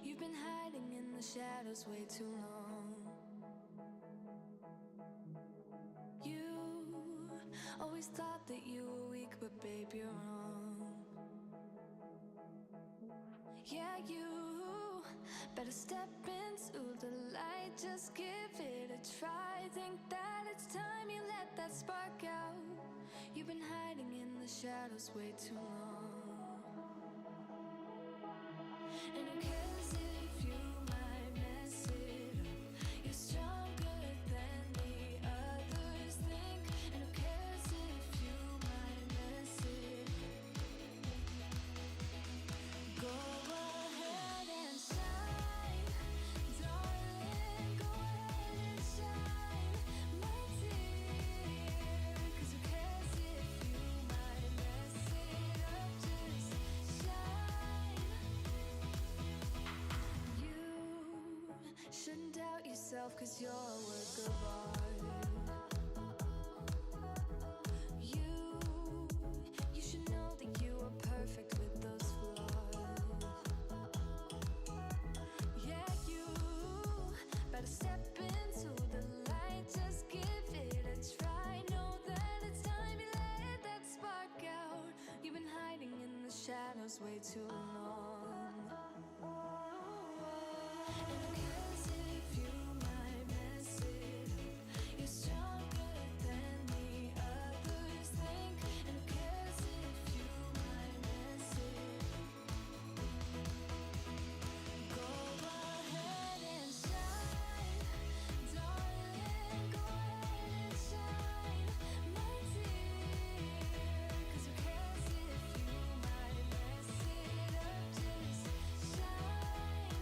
You've been hiding in the shadows way too long. You always thought that you were weak, but babe, you're wrong. Yeah, you better step into the light, just give it a try. Think that it's time you let that spark out. You've been hiding in the shadows way too long. And who cares if you might mess it up? You're stronger than the others think. And who cares if you might mess it up? Go ahead and shine, darling. Go ahead and shine, my dear. 'Cause who cares if you might mess it up? Just shine. You shouldn't doubt yourself, 'cause you're a work of art. You should know that you are perfect with those flaws. Yeah, you better step into the light, just give it a try. Know that it's time you let that spark out. You've been hiding in the shadows way too long. And who cares if you might mess it up? You're stronger than the others think. And who cares if you might mess it up? Go ahead and shine, darling. Go ahead and shine, my dear. 'Cause who cares if you might mess it up? Just shine.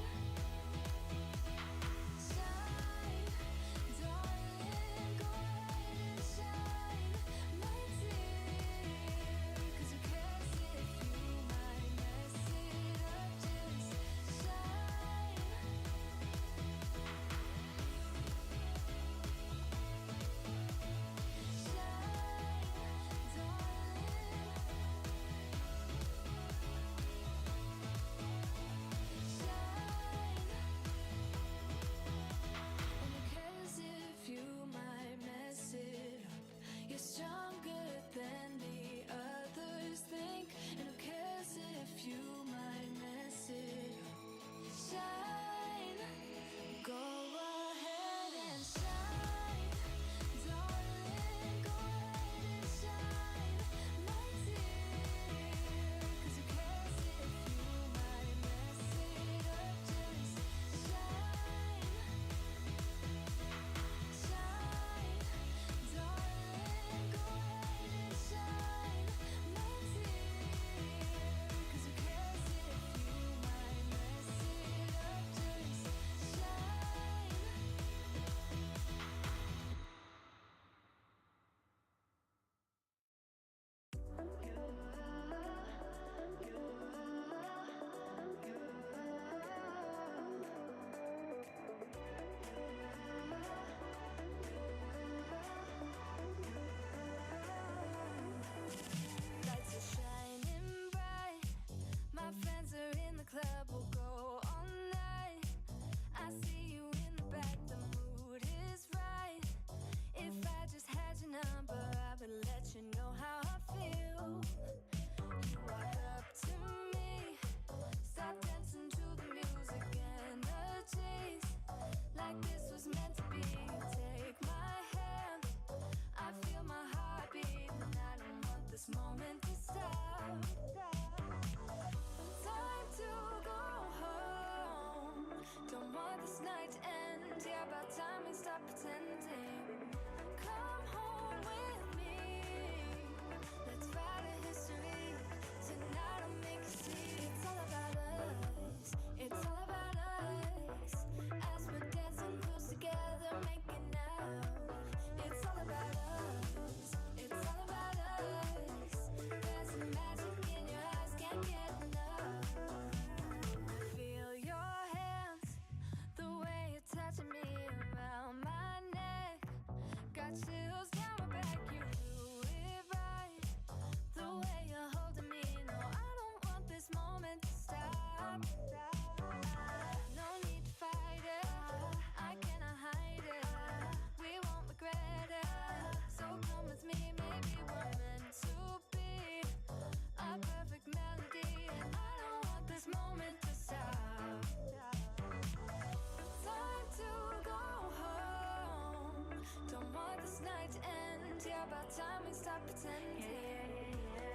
about time we stop pretending.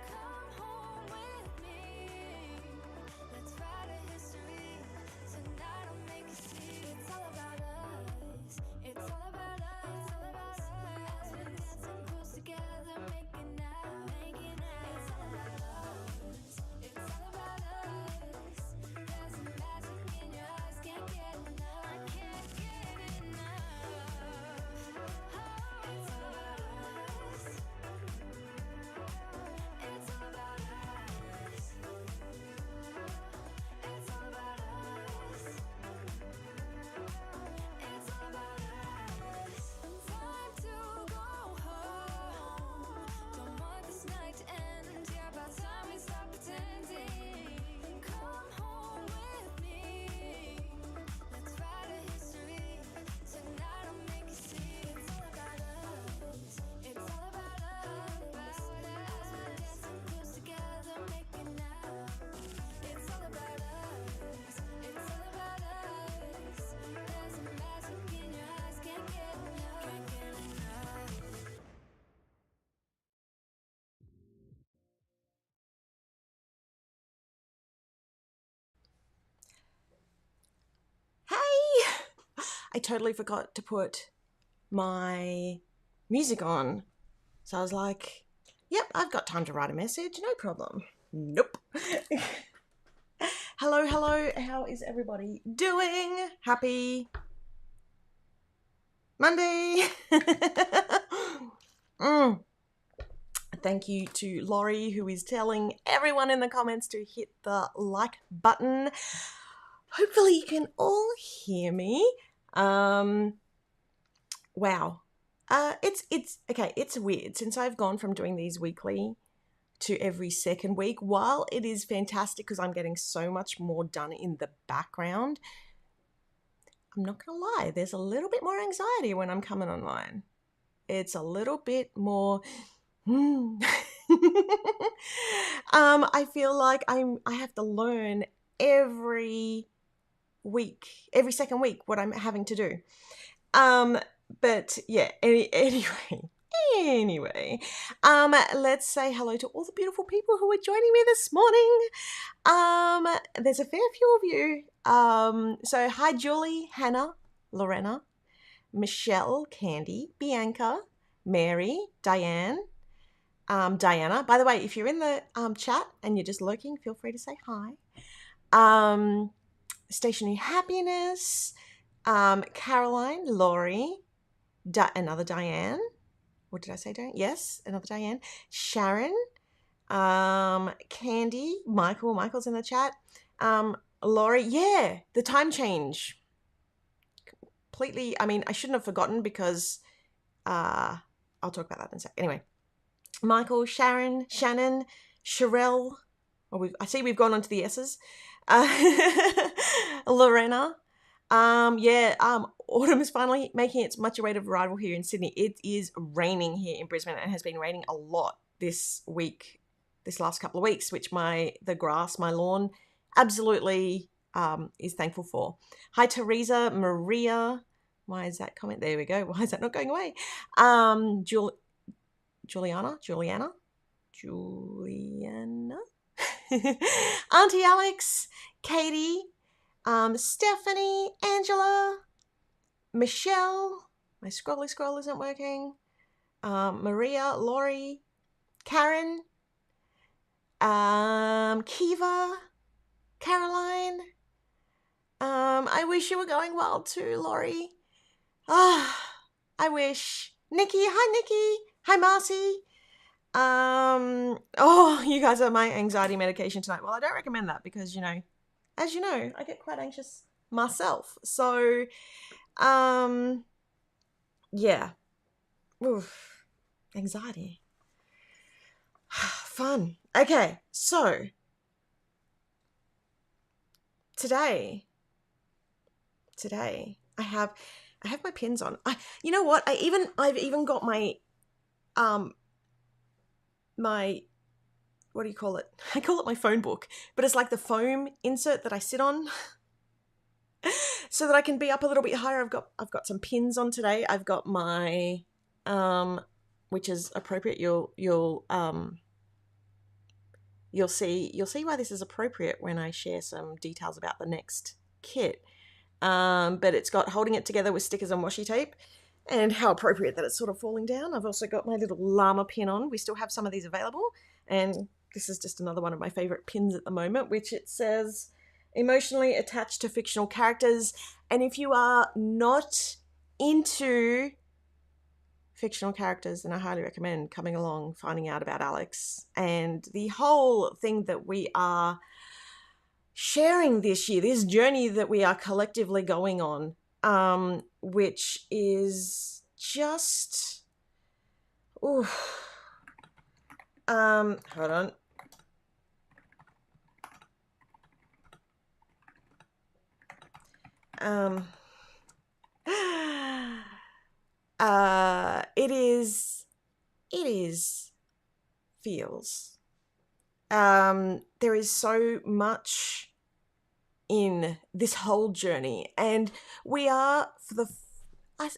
Come home with me. Let's write a history. Tonight I'll make you see. It's all about us. It's all about us. It's all about us. We're dancing close together, making out. It's all about us. It's all about us. There's a magic in your eyes, can't get enough. I can't get enough. It's all about us. It's all about us. It's all about us. It's all about us. Time to go home. Don't want this night to end. Yeah, about time we stop pretending. Come home with me. Let's write a history. Tonight I'll make you see. It's all about us. It's all about us. As we're dancing close together, making out. It's all about us. It's all about us. There's a magic in your eyes, can't get enough. Can't get enough. Hey! I totally forgot to put my music on. So I was like, yep, I've got time to write a message, no problem. Nope. Hello, hello. How is everybody doing? Happy Monday. Thank you to Laurie, who is telling everyone in the comments to hit the like button. Hopefully you can all hear me. Wow. It's okay. It's weird since I've gone from doing these weekly to every second week. While it is fantastic because I'm getting so much more done in the background, I'm not gonna lie. There's a little bit more anxiety when I'm coming online. It's a little bit more. I feel like I have to learn every second week what I'm having to do. But yeah, anyway, let's say hello to all the beautiful people who are joining me this morning. There's a fair few of you. So hi Julie, Hannah, Lorena, Michelle, Candy, Bianca, Mary, Diane, Diana. By the way, if you're in the chat and you're just lurking, feel free to say hi. Stationary Happiness, Caroline, Laurie, another Diane. What did I say, Diane? Yes, another Diane. Sharon, Candy, Michael's in the chat. Laurie, yeah, the time change. Completely, I mean, I shouldn't have forgotten because I'll talk about that in a sec. Anyway, Michael, Sharon, Shannon, Sherelle. I see we've gone on to the S's. Lorena. Autumn is finally making its much awaited arrival here in Sydney. It is raining here in Brisbane and has been raining a lot this last couple of weeks, which the grass, my lawn, absolutely is thankful for. Hi, Teresa, Maria. Why is that comment? There we go. Why is that not going away? Juliana. Auntie Alex, Katie, Stephanie, Angela, Michelle, my scroll isn't working, Maria, Laurie, Karen, Kiva, Caroline, I wish you were going well too, Laurie. I wish. Nikki, hi Nikki, hi Marcy. You guys are my anxiety medication tonight. Well, I don't recommend that because, as you know, I get quite anxious myself. So, yeah. Oof. Anxiety. Fun. Okay, so today I have my pins on. You know what? I've even got my what do you call it? I call it my phone book, but it's like the foam insert that I sit on so that I can be up a little bit higher. I've got some pins on today. I've got my which is appropriate. You'll see why this is appropriate when I share some details about the next kit. But it's got holding it together with stickers and washi tape, and how appropriate that it's sort of falling down. I've also got my little llama pin on. We still have some of these available, and this is just another one of my favorite pins at the moment, which it says emotionally attached to fictional characters. And if you are not into fictional characters, then I highly recommend coming along, finding out about Alex and the whole thing that we are sharing this year, this journey that we are collectively going on, which is just, hold on. It feels. There is so much in this whole journey, and we are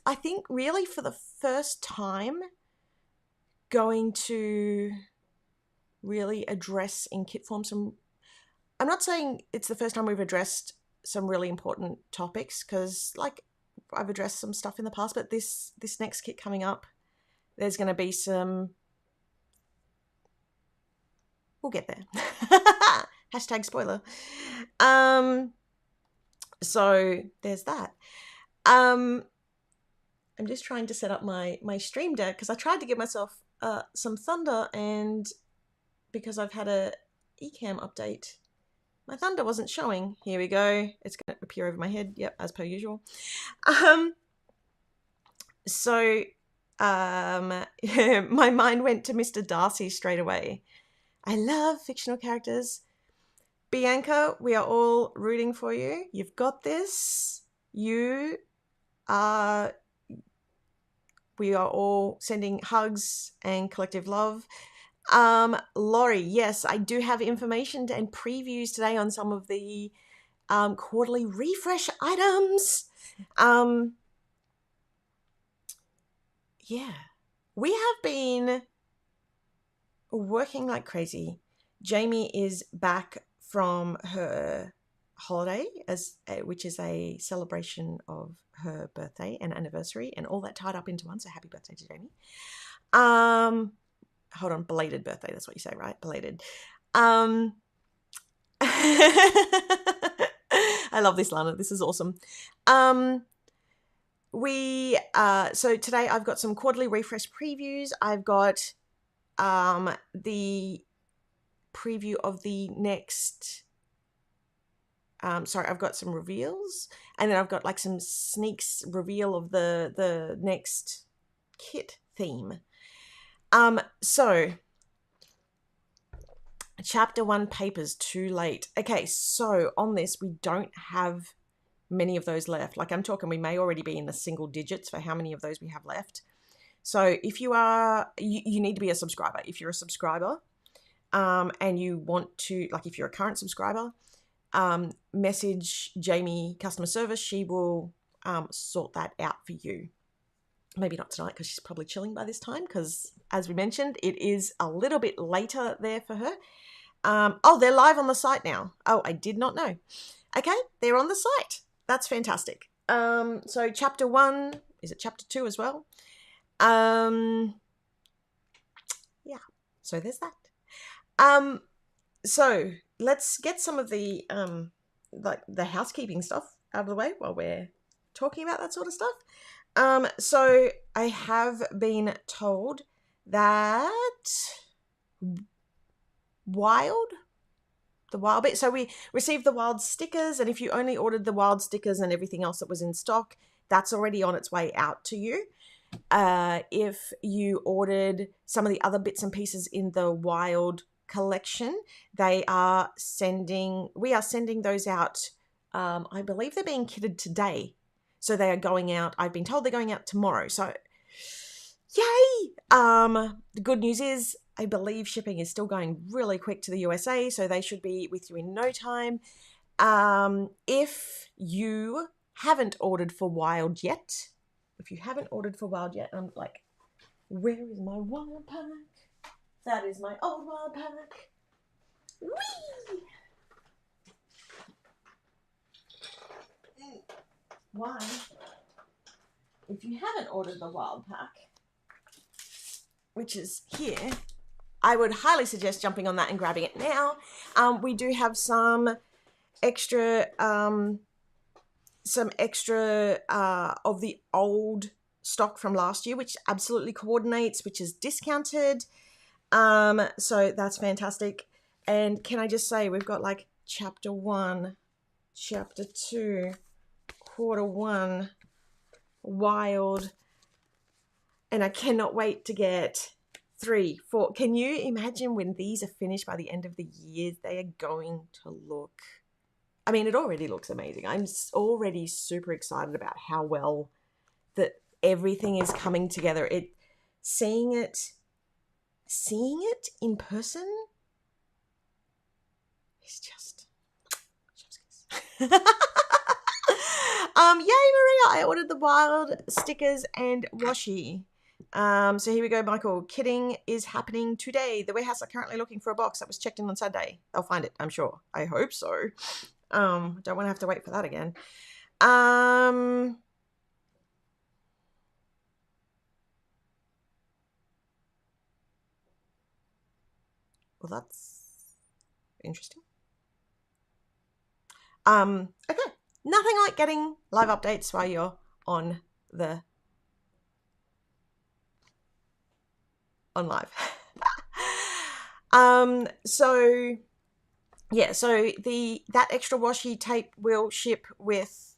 I think really for the first time going to really address in kit form some, I'm not saying it's the first time we've addressed some really important topics, because like I've addressed some stuff in the past, but this next kit coming up, there's going to be some, we'll get there. Hashtag spoiler. So there's that. I'm just trying to set up my stream deck, because I tried to give myself some thunder, and because I've had a eCam update, my thunder wasn't showing. Here we go. It's going to appear over my head. Yep, as per usual. So my mind went to Mr. Darcy straight away. I love fictional characters. Bianca, we are all rooting for you. You've got this. We are all sending hugs and collective love. Laurie, yes, I do have information and previews today on some of the quarterly refresh items. Yeah, we have been working like crazy. Jamie is back from her holiday, which is a celebration of her birthday and anniversary, and all that tied up into one. So happy birthday to Jamie. Hold on, belated birthday. That's what you say, right? Belated. I love this, Lana. This is awesome. So today I've got some quarterly refresh previews. I've got the preview of the next, I've got some reveals, and then I've got like some sneaks reveal of the next kit theme. So chapter 1 papers, too late. Okay, so on this, we don't have many of those left. Like I'm talking, we may already be in the single digits for how many of those we have left. So if you are, you need to be a subscriber. If you're a subscriber, and you want to, like if you're a current subscriber, message Jamie customer service. She will sort that out for you. Maybe not tonight, because she's probably chilling by this time, because as we mentioned, it is a little bit later there for her. Oh, they're live on the site now. Oh, I did not know. Okay, they're on the site. That's fantastic. So chapter 1, is it chapter 2 as well? Yeah, so there's that. So let's get some of the like the housekeeping stuff out of the way while we're talking about that sort of stuff. So I have been told that the wild bit. So we received the wild stickers, and if you only ordered the wild stickers and everything else that was in stock, that's already on its way out to you. If you ordered some of the other bits and pieces in the wild collection, we are sending those out. I believe they're being kitted today. So they are going out. I've been told they're going out tomorrow. So yay! The good news is I believe shipping is still going really quick to the USA, so they should be with you in no time. If you haven't ordered for Wild yet, I'm like Where is my wild pack? That is my old wild pack. Whee! One, if you haven't ordered the wild pack, which is here, I would highly suggest jumping on that and grabbing it now. We do have some extra of the old stock from last year, which absolutely coordinates, which is discounted. So that's fantastic. And can I just say, we've got like chapter 1, chapter 2, quarter 1, wild, and I cannot wait to get 3, 4. Can you imagine when these are finished by the end of the year? They are going to look, I mean, it already looks amazing. I'm already super excited about how well that everything is coming together. Seeing it in person is just kiss. Yay, Maria! I ordered the wild stickers and washi. So here we go, Michael. Kitting is happening today. The warehouse are currently looking for a box that was checked in on Saturday. They'll find it, I'm sure. I hope so. Don't want to have to wait for that again. Well, that's interesting. Okay. Nothing like getting live updates while you're on live. So that extra washi tape will ship with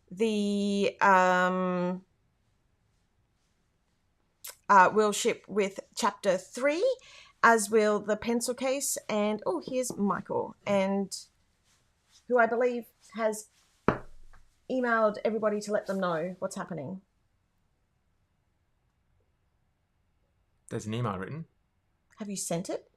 the chapter 3, as will the pencil case. And oh, here's Michael, and who I believe has emailed everybody to let them know what's happening. There's an email written. Have you sent it?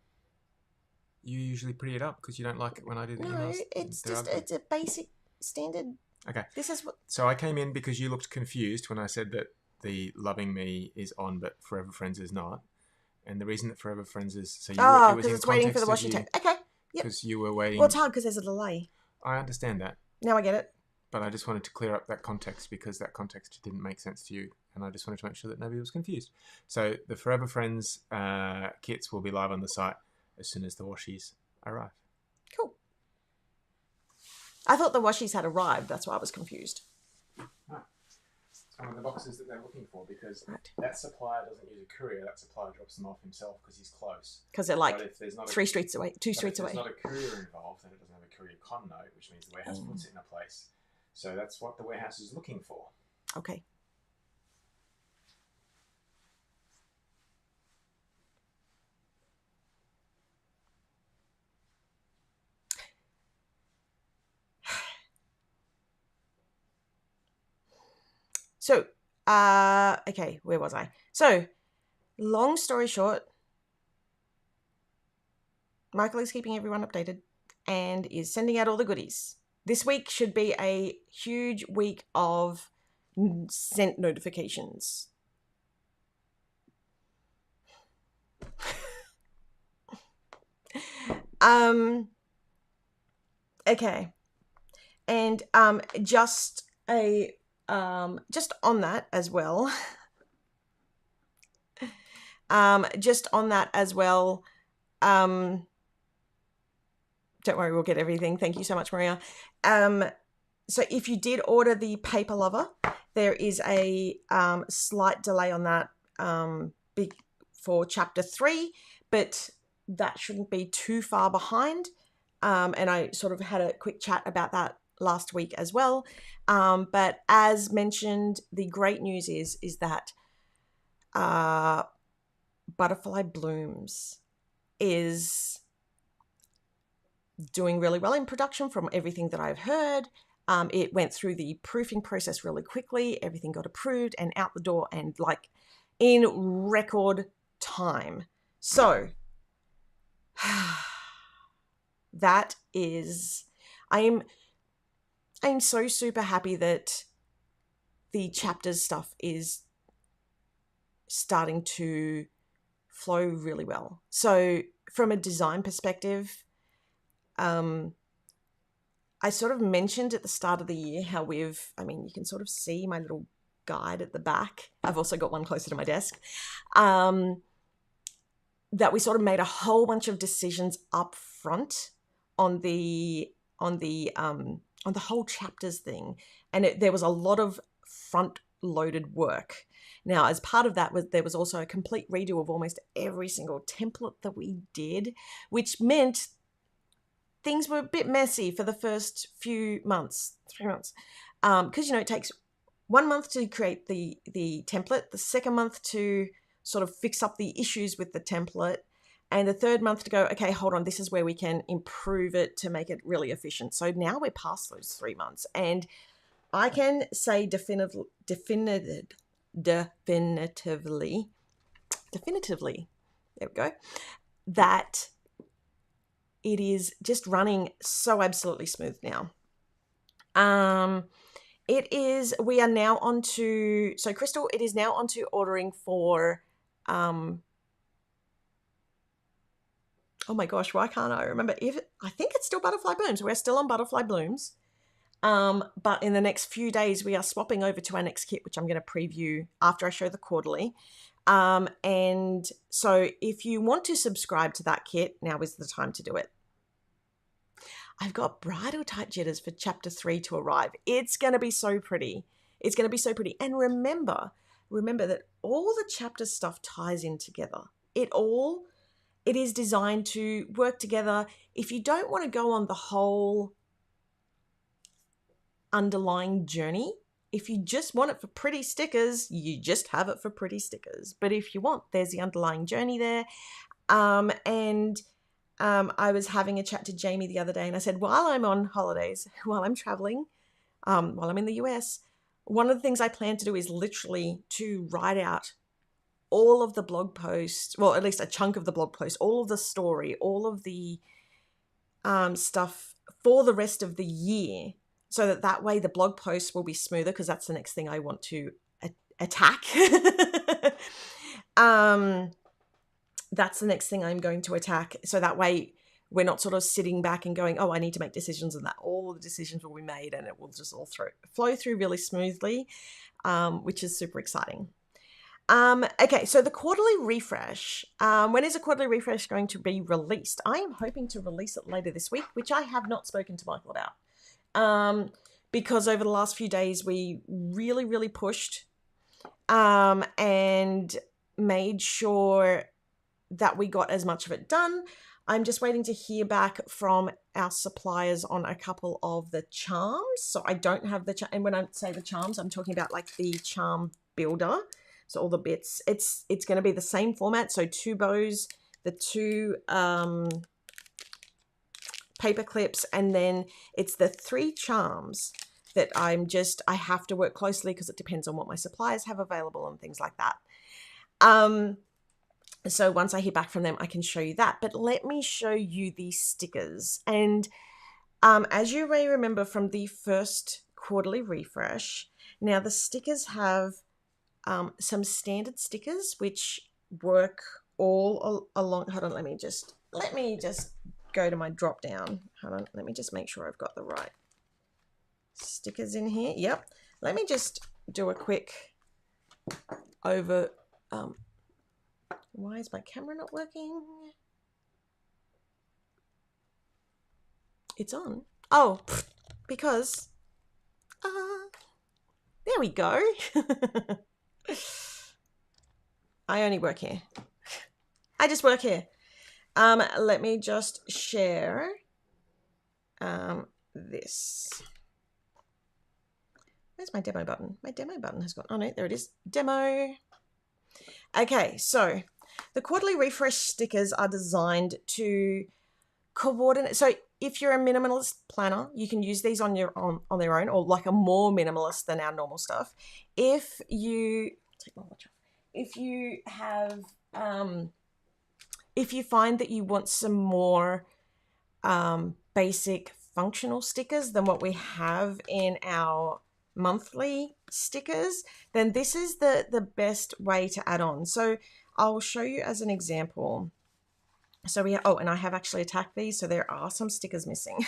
You usually pretty it up because you don't like it when I do the emails. No, it's a basic standard. Okay. This is what. So I came in because you looked confused when I said that the Loving Me is on, but Forever Friends is not. And the reason that Forever Friends is so you because it's waiting for the washi tape. Okay. Yep. Because you were waiting. Well, it's hard because there's a delay. I understand that. Now I get it. But I just wanted to clear up that context because that context didn't make sense to you. And I just wanted to make sure that nobody was confused. So the Forever Friends kits will be live on the site as soon as the washies arrive. Cool. I thought the washies had arrived. That's why I was confused. Ah. It's one of the boxes that they're looking for because that supplier doesn't use a courier. That supplier drops them off himself because he's close. Because they're like 3 streets away, 2 streets away. If there's not a courier involved, then it doesn't have a courier con note, which means the warehouse puts it in a place. So that's what the warehouse is looking for. Okay. So, okay, where was I? So, long story short, Michael is keeping everyone updated and is sending out all the goodies. This week should be a huge week of sent notifications. Okay. And just on that as well. Don't worry, we'll get everything. Thank you so much, Maria. So if you did order the Paper Lover, there is a slight delay on that for chapter 3, but that shouldn't be too far behind. And I sort of had a quick chat about that last week as well. But as mentioned, the great news is that Butterfly Blooms is doing really well in production from everything that I've heard. It went through the proofing process really quickly. Everything got approved and out the door and like in record time. So that is, I'm so super happy that the chapters stuff is starting to flow really well. So from a design perspective, I sort of mentioned at the start of the year how you can sort of see my little guide at the back. I've also got one closer to my desk. That we sort of made a whole bunch of decisions up front on the whole chapters thing, and there was a lot of front-loaded work. Now, as part of that, there was also a complete redo of almost every single template that we did, which meant things were a bit messy for the first few months, 3 months, because it takes 1 month to create the template, the second month to sort of fix up the issues with the template, and the third month to go, okay, hold on, this is where we can improve it to make it really efficient. So now we're past those 3 months, and I can say definitively, there we go, that it is just running so absolutely smooth now. We are now on to, so Crystal, it is now on to ordering for, oh my gosh, why can't I remember? I think it's still Butterfly Blooms. We're still on Butterfly Blooms. But in the next few days, we are swapping over to our next kit, which I'm going to preview after I show the quarterly. And so if you want to subscribe to that kit, now is the time to do it. I've got bridal tight jitters for chapter 3 to arrive. It's going to be so pretty. It's going to be so pretty. And remember that all the chapter stuff ties in together. It is designed to work together. If you don't want to go on the whole underlying journey, if you just want it for pretty stickers, you just have it for pretty stickers. But if you want, there's the underlying journey there. I was having a chat to Jamie the other day, and I said, while I'm on holidays, while I'm traveling, while I'm in the US, one of the things I plan to do is literally to write out all of the blog posts, well, at least a chunk of the blog post, all of the story, all of the stuff for the rest of the year, so that way the blog posts will be smoother, because that's the next thing I want to attack. That's the next thing I'm going to attack. So that way we're not sort of sitting back and going, oh, I need to make decisions, and that all the decisions will be made and it will just all flow through really smoothly, which is super exciting. Okay, so the quarterly refresh. When is a quarterly refresh going to be released? I am hoping to release it later this week, which I have not spoken to Michael about. Because over the last few days we really, really pushed and made sure that we got as much of it done. I'm just waiting to hear back from our suppliers on a couple of the charms. So I don't have and when I say the charms, I'm talking about like the charm builder. So all the bits, it's going to be the same format. So 2 bows, the 2 paper clips, and then it's the 3 charms that I have to work closely, because it depends on what my suppliers have available and things like that. So once I hear back from them, I can show you that. But let me show you these stickers. And as you may remember from the first quarterly refresh, now the stickers have some standard stickers which work all along. Hold on, let me just go to my drop down. Hold on, let me just make sure I've got the right stickers in here. Yep. Let me just do a quick over. Why is my camera not working? It's on. Oh, because there we go. I only work here. I just work here. Let me just share this. Where's my demo button? My demo button has gone. Oh no, there it is. Demo. Okay, so the quarterly refresh stickers are designed to coordinate. So if you're a minimalist planner, you can use these on their own, or like a more minimalist than our normal stuff. If you take my watch off, if you have, if you find that you want some more basic functional stickers than what we have in our monthly stickers, then this is the best way to add on. So I'll show you as an example. So and I have actually attacked these, so there are some stickers missing.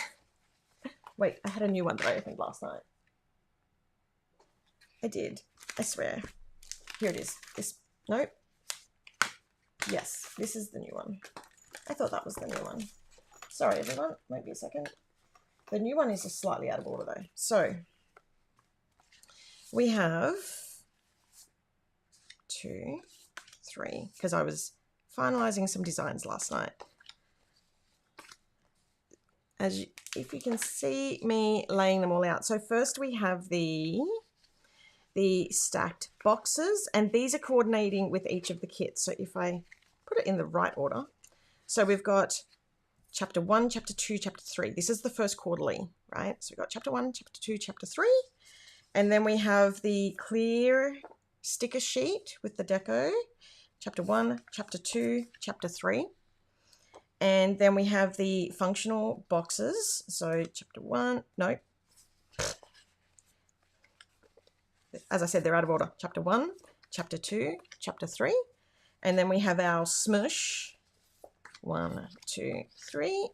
Wait, I had a new one that I opened last night. I did, I swear. Here it is. Nope. Yes, this is the new one. I thought that was the new one. Sorry, everyone. Might be a second. The new one is just slightly out of order, though. So we have 2, 3, because I was finalizing some designs last night. If you can see me laying them all out. So first we have the stacked boxes, and these are coordinating with each of the kits. So if I put it in the right order, so we've got chapter 1, chapter 2, chapter 3. This is the first quarterly, right? So we've got chapter 1, chapter 2, chapter 3, and then we have the clear sticker sheet with the deco, chapter 1, chapter 2, chapter 3. And then we have the functional boxes. So chapter 1, no. As I said, they're out of order. Chapter 1, chapter 2, chapter 3. And then we have our smush, 1, 2, 3.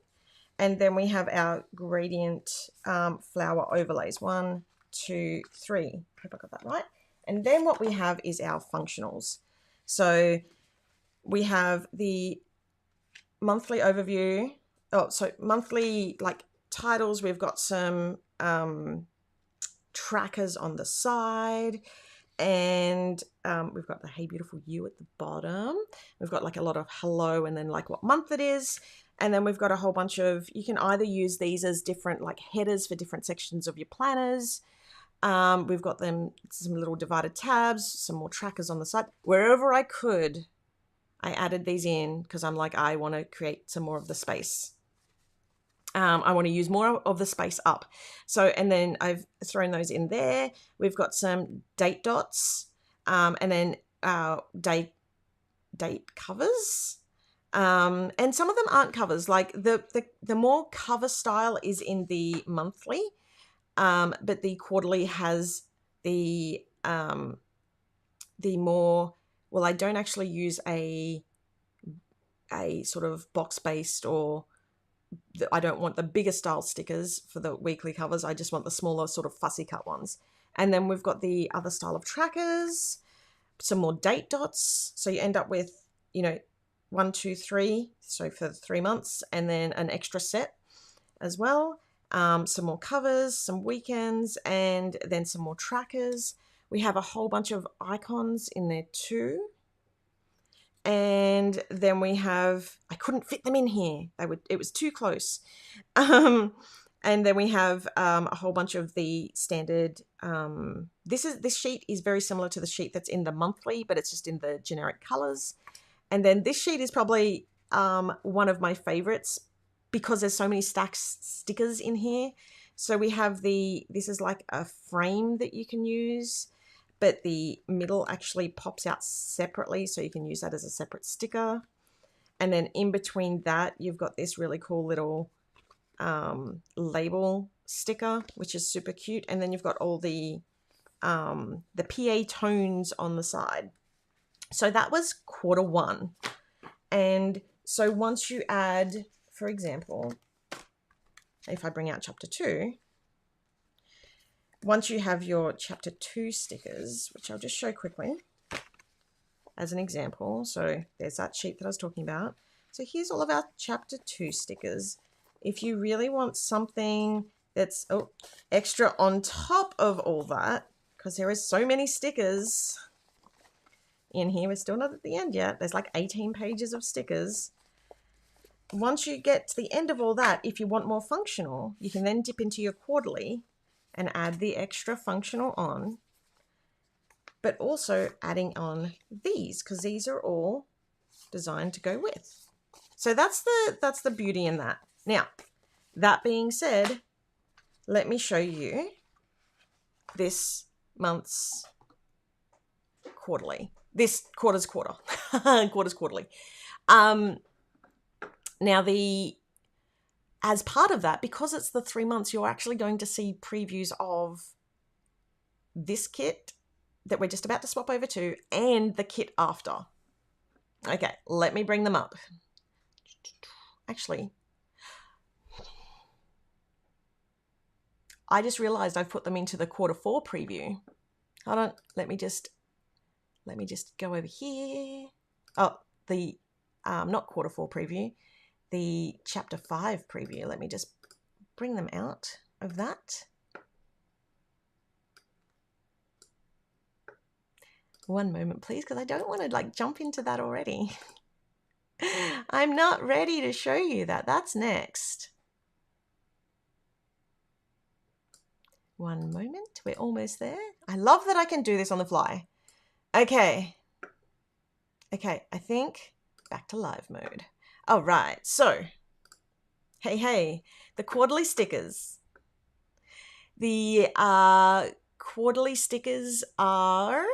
And then we have our gradient flower overlays, 1, 2, 3. Hope I got that right. And then what we have is our functionals. So we have the monthly overview. So monthly like titles. We've got some trackers on the side, and we've got the Hey Beautiful You at the bottom. We've got like a lot of hello and then like what month it is. And then we've got a whole bunch of, you can either use these as different like headers for different sections of your planners. We've got them some little divided tabs, some more trackers on the side. Wherever I could, I added these in because I'm like, I want to create some more of the space. I want to use more of the space up. So, and then I've thrown those in there. We've got some date dots, and then date covers. And some of them aren't covers. Like the more cover style is in the monthly, but the quarterly has the more, well, I don't actually use a sort of box based, or I don't want the bigger style stickers for the weekly covers. I just want the smaller sort of fussy cut ones. And then we've got the other style of trackers, some more date dots. So you end up with, 1, 2, 3. So for 3 months, and then an extra set as well. Some more covers, some weekends, and then some more trackers. We have a whole bunch of icons in there too. And then we have, I couldn't fit them in here. It was too close. And then we have a whole bunch of the standard, this sheet is very similar to the sheet that's in the monthly, but it's just in the generic colors. And then this sheet is probably one of my favorites because there's so many stacked stickers in here. So we have this is like a frame that you can use, but the middle actually pops out separately, so you can use that as a separate sticker. And then in between that, you've got this really cool little label sticker, which is super cute. And then you've got all the PA tones on the side. So that was quarter 1. And so once you add, for example, if I bring out chapter 2, once you have your chapter 2 stickers, which I'll just show quickly as an example. So there's that sheet that I was talking about. So here's all of our chapter 2 stickers. If you really want something that's extra on top of all that, because there is so many stickers in here, we're still not at the end yet. There's like 18 pages of stickers. Once you get to the end of all that, if you want more functional, you can then dip into your quarterly and add the extra functional on, but also adding on these, because these are all designed to go with. So that's the beauty in that. Now, that being said, let me show you this month's quarterly. This quarter's quarter. Quarter's quarterly. Now, as part of that, because it's the 3 months, you're actually going to see previews of this kit that we're just about to swap over to and the kit after. Okay, let me bring them up. Actually, I just realized I've put them into the Q4 preview. Hold on, let me just go over here. Oh, the not Q4 preview, the chapter 5 preview. Let me just bring them out of that. One moment, please, because I don't want to like jump into that already. I'm not ready to show you that. That's next. One moment. We're almost there. I love that I can do this on the fly. Okay. Okay, I think back to live mode. All right. So, hey, the quarterly stickers. The quarterly stickers are,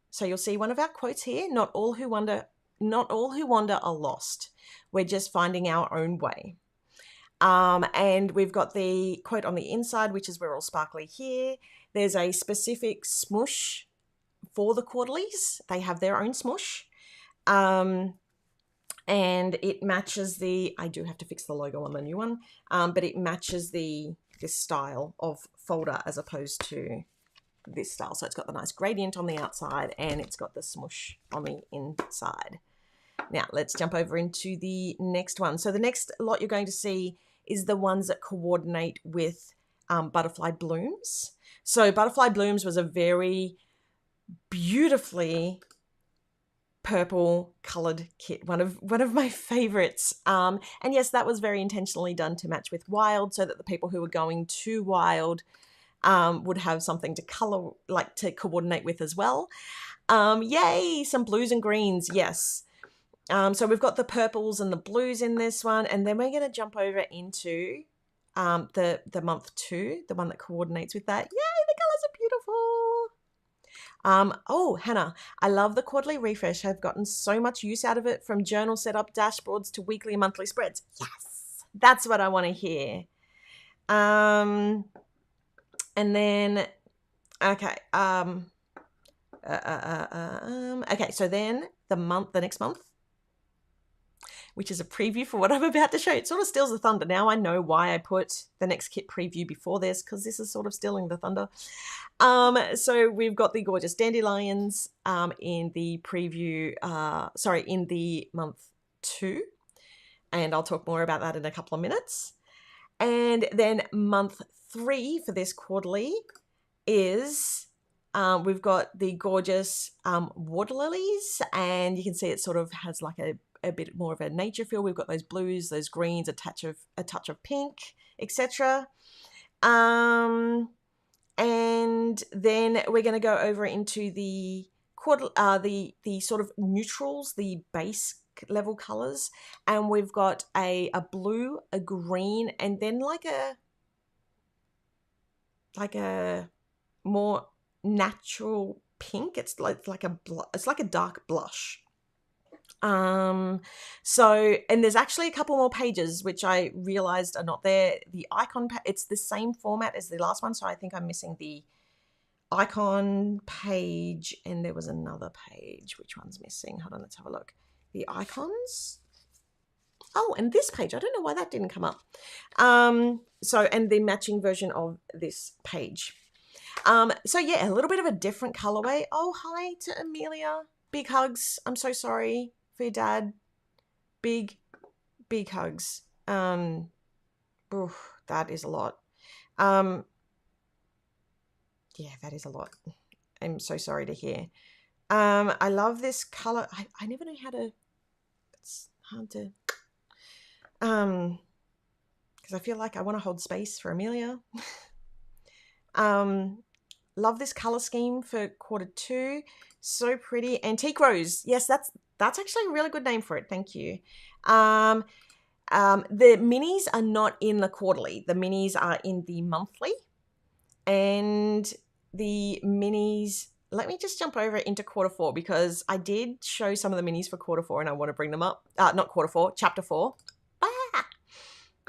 so you'll see one of our quotes here, not all who wander are lost. We're just finding our own way. And we've got the quote on the inside, which is we're all sparkly here. There's a specific smoosh for the quarterlies. They have their own smoosh. And it matches the, I do have to fix the logo on the new one, but it matches this style of folder as opposed to this style. So it's got the nice gradient on the outside and it's got the smoosh on the inside. Now let's jump over into the next one. So the next lot you're going to see is the ones that coordinate with Butterfly Blooms. So Butterfly Blooms was a very beautifully purple colored kit, one of my favorites. And yes, that was very intentionally done to match with Wild so that the people who were going to Wild would have something to color, like to coordinate with as well. Yay, some blues and greens, yes. So we've got the purples and the blues in this one, and then we're going to jump over into the month 2, the one that coordinates with that. Yay, the colors are beautiful. Oh, Hannah, I love the quarterly refresh. I've gotten so much use out of it, from journal setup, dashboards to weekly and monthly spreads. Yes, that's what I want to hear. And then, okay. Okay, so then the next month, which is a preview for what I'm about to show. It sort of steals the thunder. Now I know why I put the next kit preview before this, because this is sort of stealing the thunder. So we've got the gorgeous dandelions in the preview, in the month 2. And I'll talk more about that in a couple of minutes. And then month 3 for this quarterly is we've got the gorgeous water lilies, and you can see it sort of has like a bit more of a nature feel. We've got those blues, those greens, a touch of pink, etc. And then we're going to go over into the sort of neutrals, the base level colors, and we've got a blue, a green, and then like a more natural pink. It's like a dark blush. So, and there's actually a couple more pages which I realized are not there. The icon, it's the same format as the last one, so I think I'm missing the icon page, and there was another page. Which one's missing? Hold on, let's have a look. The icons. Oh, and this page, I don't know why that didn't come up. So, and the matching version of this page. So yeah, a little bit of a different colorway. Oh, hi to Amelia. Big hugs. I'm so sorry for your dad. Big hugs. That is a lot. Yeah, that is a lot. I'm so sorry to hear. I love this color. I never know how to, it's hard to, because I feel like I want to hold space for Amelia. Love this color scheme for quarter 2. So pretty. Antique Rose. Yes, that's actually a really good name for it. Thank you. The minis are not in the quarterly. The minis are in the monthly. And the minis, let me just jump over into quarter 4, because I did show some of the minis for quarter 4 and I want to bring them up. Not quarter 4, chapter 4.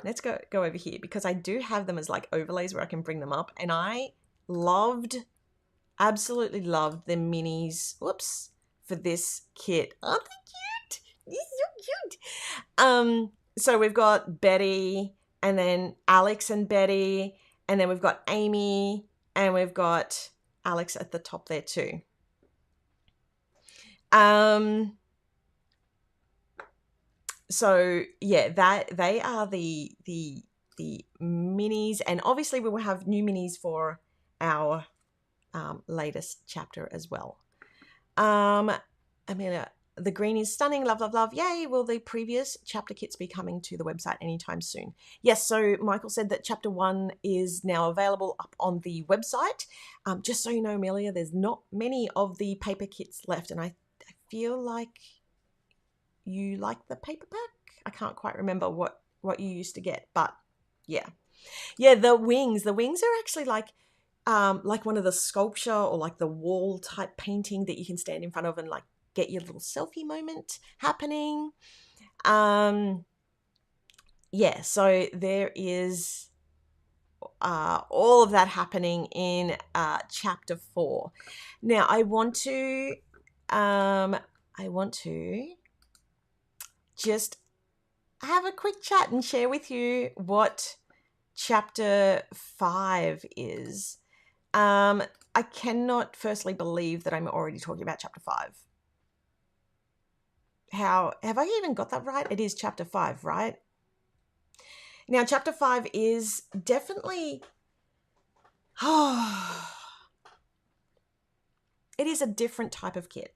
Let's go over here, because I do have them as like overlays where I can bring them up, and I loved absolutely loved the minis. Whoops, for this kit. Aren't they cute? They're so cute. So we've got Betty, and then Alex and Betty, and then we've got Amy, and we've got Alex at the top there too. So yeah, that they are the minis, and obviously we will have new minis for our latest chapter as well. Amelia, the green is stunning. Love, love, love. Yay. Will the previous chapter kits be coming to the website anytime soon? Yes. So Michael said that chapter 1 is now available up on the website. Just so you know, Amelia, there's not many of the paper kits left. And I feel like you like the paperback. I can't quite remember what you used to get, but yeah. Yeah, the wings are actually like one of the sculpture or like the wall type painting that you can stand in front of and like get your little selfie moment happening. Yeah, so there is all of that happening in chapter 4. Now I want to just have a quick chat and share with you what chapter 5 is. I cannot firstly believe that I'm already talking about chapter 5. How have I even got that right? It is chapter 5, right? Now, chapter 5 is definitely it is a different type of kit.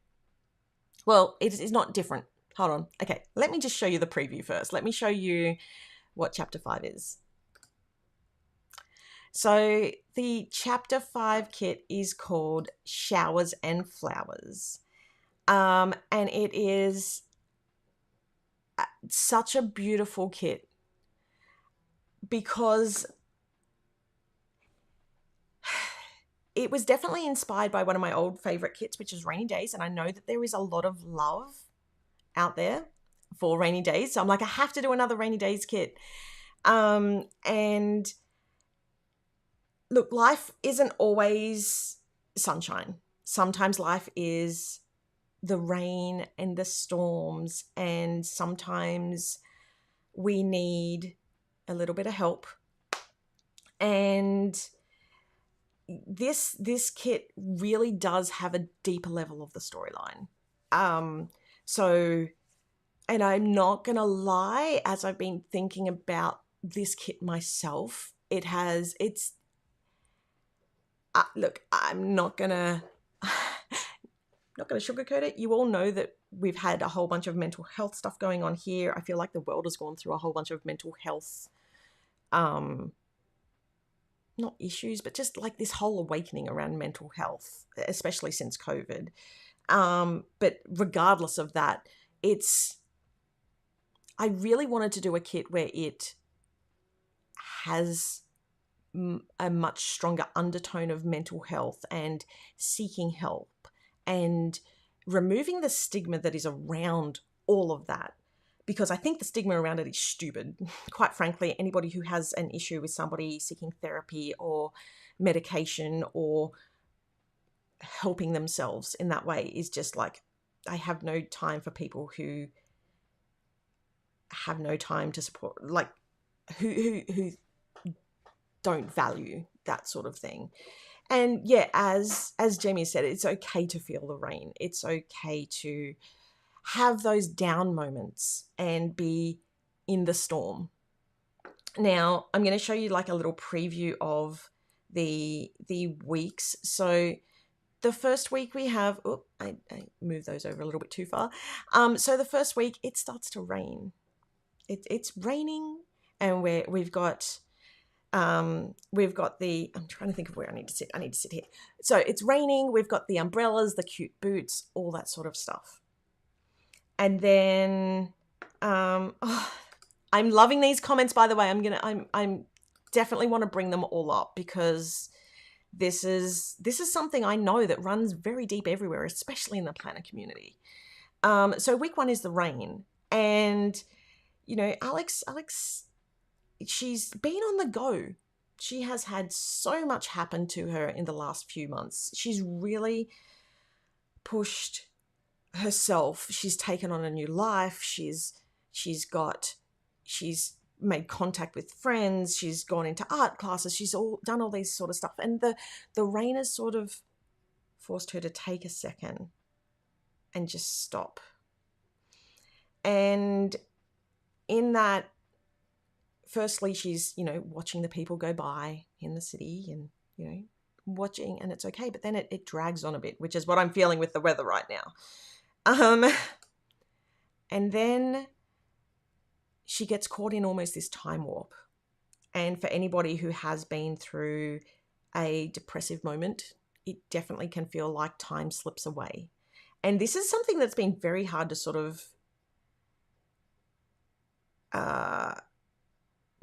Well, it is not different. Hold on. Okay, let me just show you the preview first. Let me show you what chapter 5 is. So the chapter 5 kit is called Showers and Flowers. And it is such a beautiful kit because it was definitely inspired by one of my old favorite kits, which is Rainy Days. And I know that there is a lot of love out there for Rainy Days. So I'm like, I have to do another Rainy Days kit. And look, life isn't always sunshine. Sometimes life is the rain and the storms, and sometimes we need a little bit of help. And this kit really does have a deeper level of the storyline. So, and I'm not gonna lie, as I've been thinking about this kit myself, look, I'm not gonna sugarcoat it. You all know that we've had a whole bunch of mental health stuff going on here. I feel like the world has gone through a whole bunch of mental health, not issues, but just like this whole awakening around mental health, especially since COVID. But regardless of that, I really wanted to do a kit where it has a much stronger undertone of mental health and seeking help and removing the stigma that is around all of that, because I think the stigma around it is stupid. Quite frankly, anybody who has an issue with somebody seeking therapy or medication or helping themselves in that way is just like, I have no time for people who have no time to support, like who don't value that sort of thing. And yeah, as Jamie said, it's okay to feel the rain. It's okay to have those down moments and be in the storm. Now, I'm going to show you like a little preview of the weeks. So the first week we have, I moved those over a little bit too far. So the first week it starts to rain. It's raining, and we've got the, I'm trying to think of where I need to sit. I need to sit here. So it's raining. We've got the umbrellas, the cute boots, all that sort of stuff. And then, I'm loving these comments, by the way. I'm definitely want to bring them all up because this is something I know that runs very deep everywhere, especially in the planner community. So week 1 is the rain, and you know, Alex, she's been on the go She has had so much happen to her in the last few months. She's really pushed herself. She's taken on a new life. She's made contact with friends. She's gone into art classes. She's done all these sort of stuff. And the rain has sort of forced her to take a second and just stop. And in that, firstly, she's, watching the people go by in the city and, watching, and it's okay. But then it drags on a bit, which is what I'm feeling with the weather right now. And then she gets caught in almost this time warp. And for anybody who has been through a depressive moment, it definitely can feel like time slips away. And this is something that's been very hard to sort of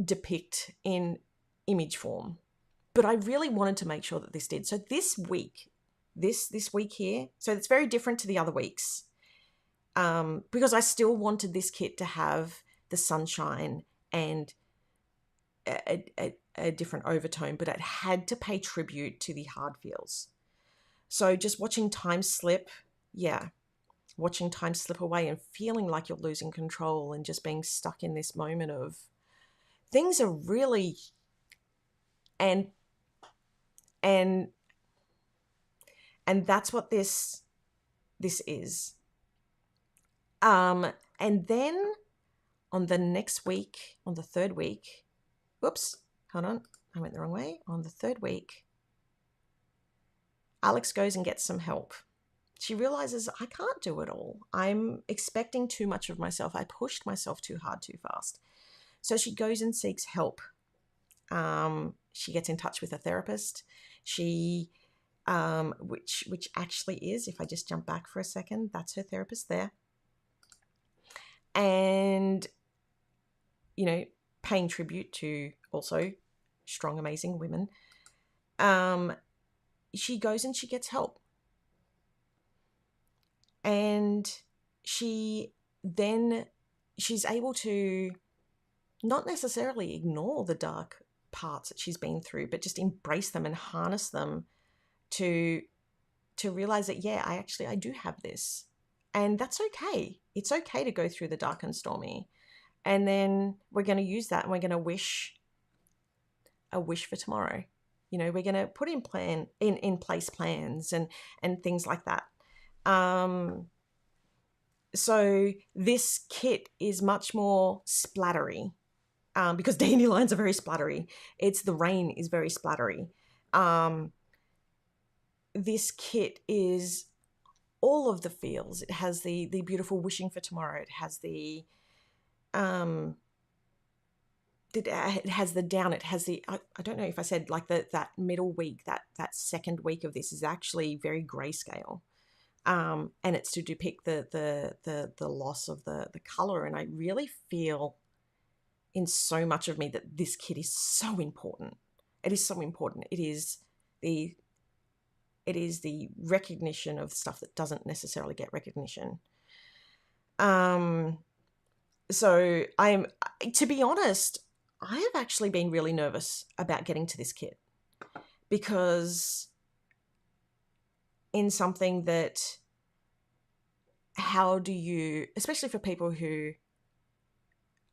depict in image form. But I really wanted to make sure that this did. So this week, this week here, so it's very different to the other weeks, because I still wanted this kit to have the sunshine and a different overtone, but it had to pay tribute to the hard feels. So just watching time slip, watching time slip away and feeling like you're losing control and just being stuck in this moment of things are really, and that's what this is. And then on the next week, on the third week, whoops, hold on, I went the wrong way. On the third week, Alex goes and gets some help. She realizes, I can't do it all. I'm expecting too much of myself. I pushed myself too hard, too fast. So she goes and seeks help. She gets in touch with a therapist. She, which actually is, if I just jump back for a second, that's her therapist there. And, paying tribute to also strong, amazing women. She goes and she gets help. And she's able to not necessarily ignore the dark parts that she's been through, but just embrace them and harness them to realize that, I do have this. And that's okay. It's okay to go through the dark and stormy. And then we're going to use that and we're going to wish a wish for tomorrow. We're going to put in place plans and things like that. So this kit is much more splattery, because dandelions are very splattery. The rain is very splattery. This kit is all of the feels. It has the beautiful wishing for tomorrow. It has the it has the down. It has the, I don't know if I said like that middle week, that second week of this is actually very grayscale. And it's to depict the loss of the color. And I really feel in so much of me that this kit is so important. It is so important. It is the recognition of stuff that doesn't necessarily get recognition. So to be honest, I have actually been really nervous about getting to this kit, because in something that, how do you, especially for people who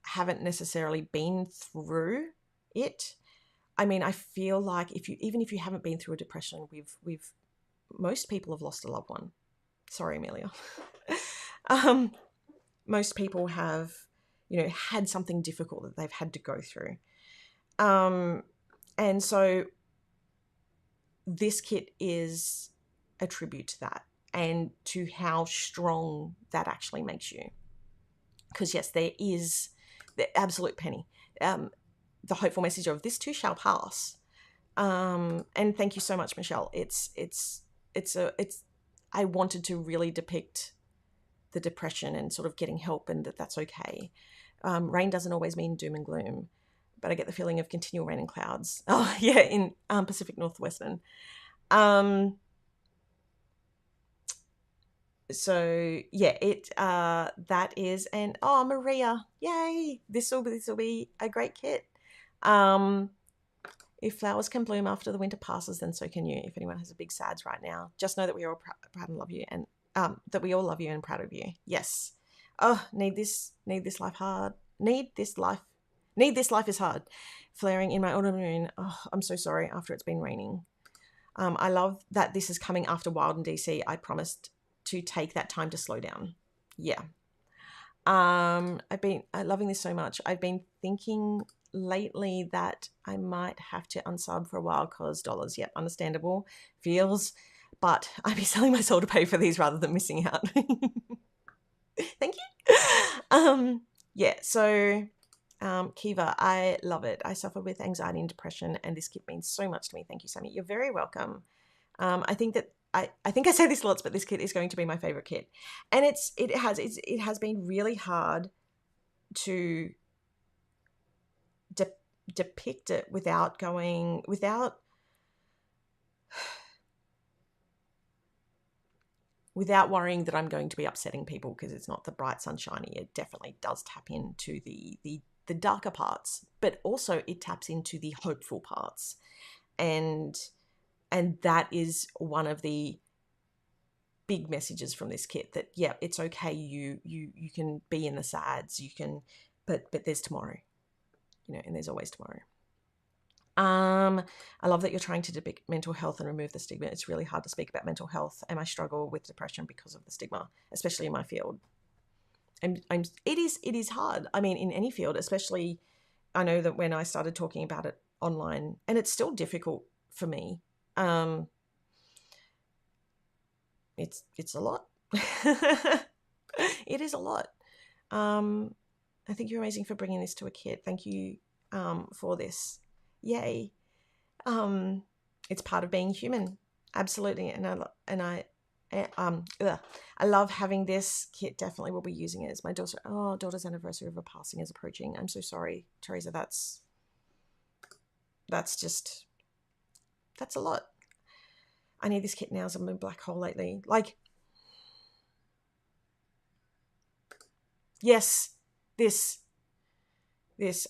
haven't necessarily been through it, I feel like even if you haven't been through a depression, most people have lost a loved one. Sorry, Amelia. Most people have, had something difficult that they've had to go through. And so this kit is a tribute to that and to how strong that actually makes you. Because yes, there is the absolute penny. The hopeful message of this too shall pass. And thank you so much, Michelle. I wanted to really depict the depression and sort of getting help, and that's okay. Rain doesn't always mean doom and gloom, but I get the feeling of continual rain and clouds. Oh yeah, in Pacific Northwestern. So yeah, that is, and Maria, yay! This will be a great kit. If flowers can bloom after the winter passes, then so can you. If anyone has a big SADS right now, just know that we are all proud and love you, and that we all love you and proud of you. Yes. Oh, need this life hard. Need this life is hard. Flaring in my autoimmune. Oh, I'm so sorry. After it's been raining. I love that this is coming after Wild in DC. I promised to take that time to slow down. Yeah. I've been loving this so much. I've been thinking lately that I might have to unsub for a while because dollars. Yep, understandable. Feels, but I'd be selling my soul to pay for these rather than missing out. Thank you. Yeah, so Kiva, I love it. I suffer with anxiety and depression, and this kit means so much to me. Thank you, Sami. You're very welcome. I think I say this lots, but this kit is going to be my favorite kit, and it has been really hard to depict it without worrying that I'm going to be upsetting people, because it's not the bright sunshiny. It definitely does tap into the darker parts, but also it taps into the hopeful parts, and that is one of the big messages from this kit, that yeah, it's okay, you can be in the SADS, you can, but there's tomorrow, and there's always tomorrow. I love that you're trying to depict mental health and remove the stigma. It's really hard to speak about mental health, and I struggle with depression because of the stigma, especially in my field. And it is hard. I mean, in any field, especially, I know that when I started talking about it online, and it's still difficult for me. It's a lot. It is a lot. I think you're amazing for bringing this to a kid. Thank you for this. Yay. It's part of being human. Absolutely. I love having this kit. Definitely will be using it as my daughter's anniversary of her passing is approaching. I'm so sorry, Teresa. That's a lot. I need this kit now as I'm in a black hole lately. Like, yes, this.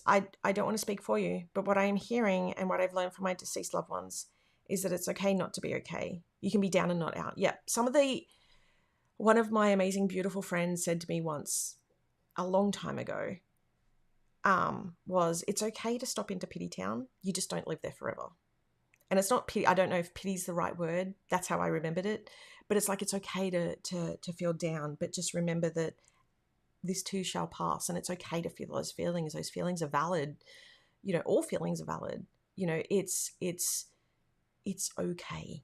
I don't want to speak for you, but what I am hearing and what I've learned from my deceased loved ones is that it's okay not to be okay. You can be down and not out. Yeah. One of my amazing, beautiful friends said to me once, a long time ago, was, it's okay to stop into pity town. You just don't live there forever. And it's not pity. I don't know if pity is the right word. That's how I remembered it. But it's like, it's okay to feel down, but just remember that this too shall pass, and it's okay to feel those feelings. Those feelings are valid. All feelings are valid. It's okay.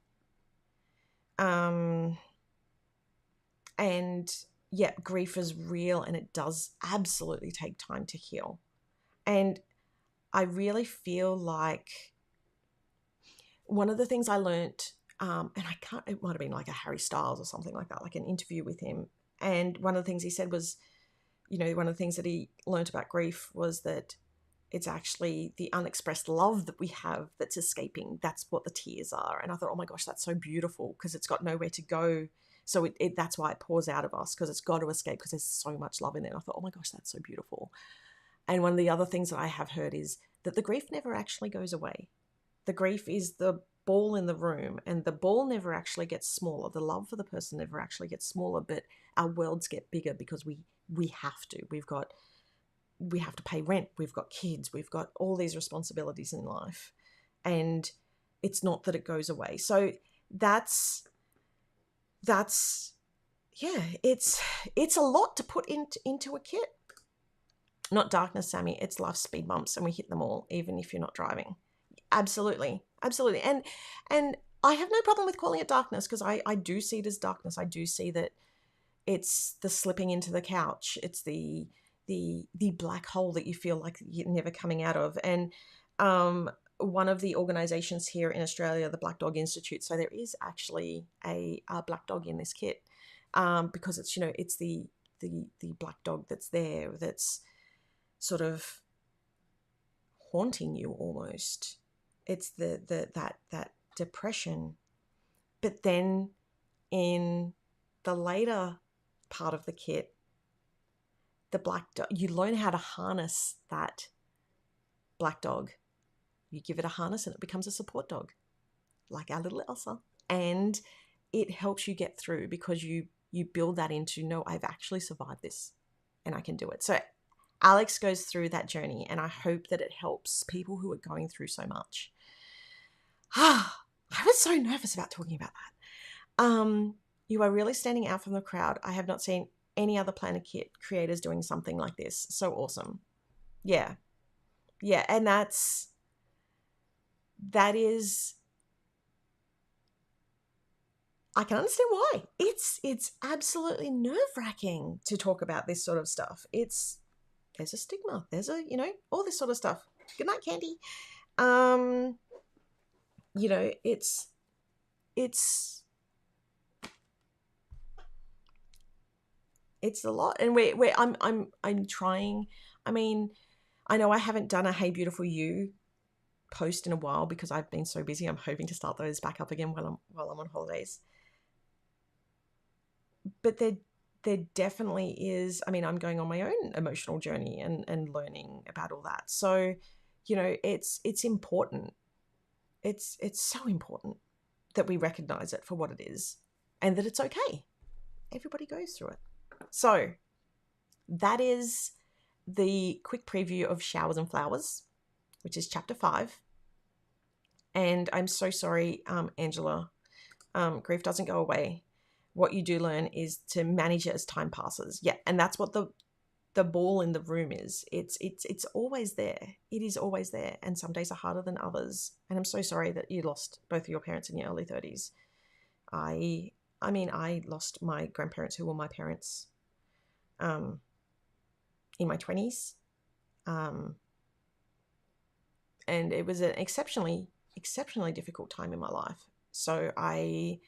And yeah, grief is real, and it does absolutely take time to heal. And I really feel like one of the things I learnt, and it might have been like a Harry Styles or something like that, like an interview with him. And one of the things he said was, one of the things that he learnt about grief was that it's actually the unexpressed love that we have that's escaping. That's what the tears are. And I thought, oh my gosh, that's so beautiful, because it's got nowhere to go. So that's why it pours out of us, because it's got to escape, because there's so much love in it. And I thought, oh my gosh, that's so beautiful. And one of the other things that I have heard is that the grief never actually goes away. The grief is the ball in the room, and the ball never actually gets smaller. The love for the person never actually gets smaller, but our worlds get bigger because we have to. We have to pay rent. We've got kids. We've got all these responsibilities in life, and it's not that it goes away. So that's yeah. It's a lot to put into a kit. Not darkness, Sami. It's life's speed bumps, and we hit them all, even if you're not driving. Absolutely. And I have no problem with calling it darkness, because I do see it as darkness. I do see that it's the slipping into the couch. It's the black hole that you feel like you're never coming out of. And one of the organizations here in Australia, the Black Dog Institute, so there is actually a black dog in this kit, because it's, it's the black dog that's there, that's sort of haunting you almost. It's that depression. But then in the later part of the kit, the black dog, you learn how to harness that black dog, You give it a harness and it becomes a support dog, like our little Elsa. And it helps you get through because you build that into, no, I've actually survived this and I can do it. So Alex goes through that journey, and I hope that it helps people who are going through so much. I was so nervous about talking about that. You are really standing out from the crowd. I have not seen any other Planet Kit creators doing something like this. So awesome. Yeah. Yeah. And that is, I can understand why. It's absolutely nerve-wracking to talk about this sort of stuff. There's a stigma. There's all this sort of stuff. Good night, Candy. It's a lot, and I'm trying. I mean, I know I haven't done a Hey Beautiful You post in a while because I've been so busy. I'm hoping to start those back up again while I'm on holidays. But there definitely is. I mean, I'm going on my own emotional journey and learning about all that. So, it's important. It's so important that we recognize it for what it is and that it's okay. Everybody goes through it. So that is the quick preview of Showers and Flowers, which is chapter 5. And I'm so sorry, Angela. Grief doesn't go away. What you do learn is to manage it as time passes. Yeah, and that's what the ball in the room is. It's always there. It is always there. And some days are harder than others. And I'm so sorry that you lost both of your parents in your early 30s. I lost my grandparents who were my parents in my 20s. And it was an exceptionally difficult time in my life. So I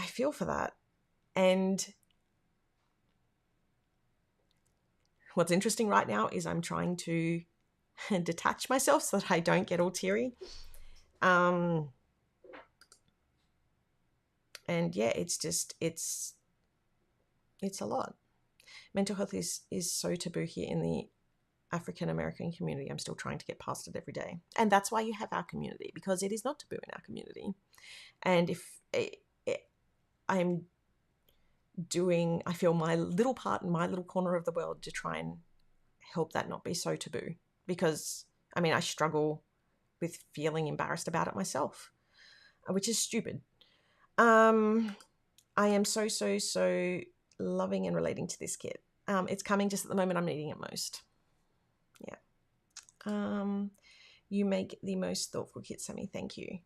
feel for that. And what's interesting right now is I'm trying to detach myself so that I don't get all teary. And yeah, it's a lot. Mental health is so taboo here in the African American community. I'm still trying to get past it every day. And that's why you have our community, because it is not taboo in our community. And if I feel my little part in my little corner of the world to try and help that not be so taboo, because I struggle with feeling embarrassed about it myself, which is stupid. I am so loving and relating to this kit. It's coming just at the moment I'm needing it most. Yeah. You make the most thoughtful kit, Sami. Thank you.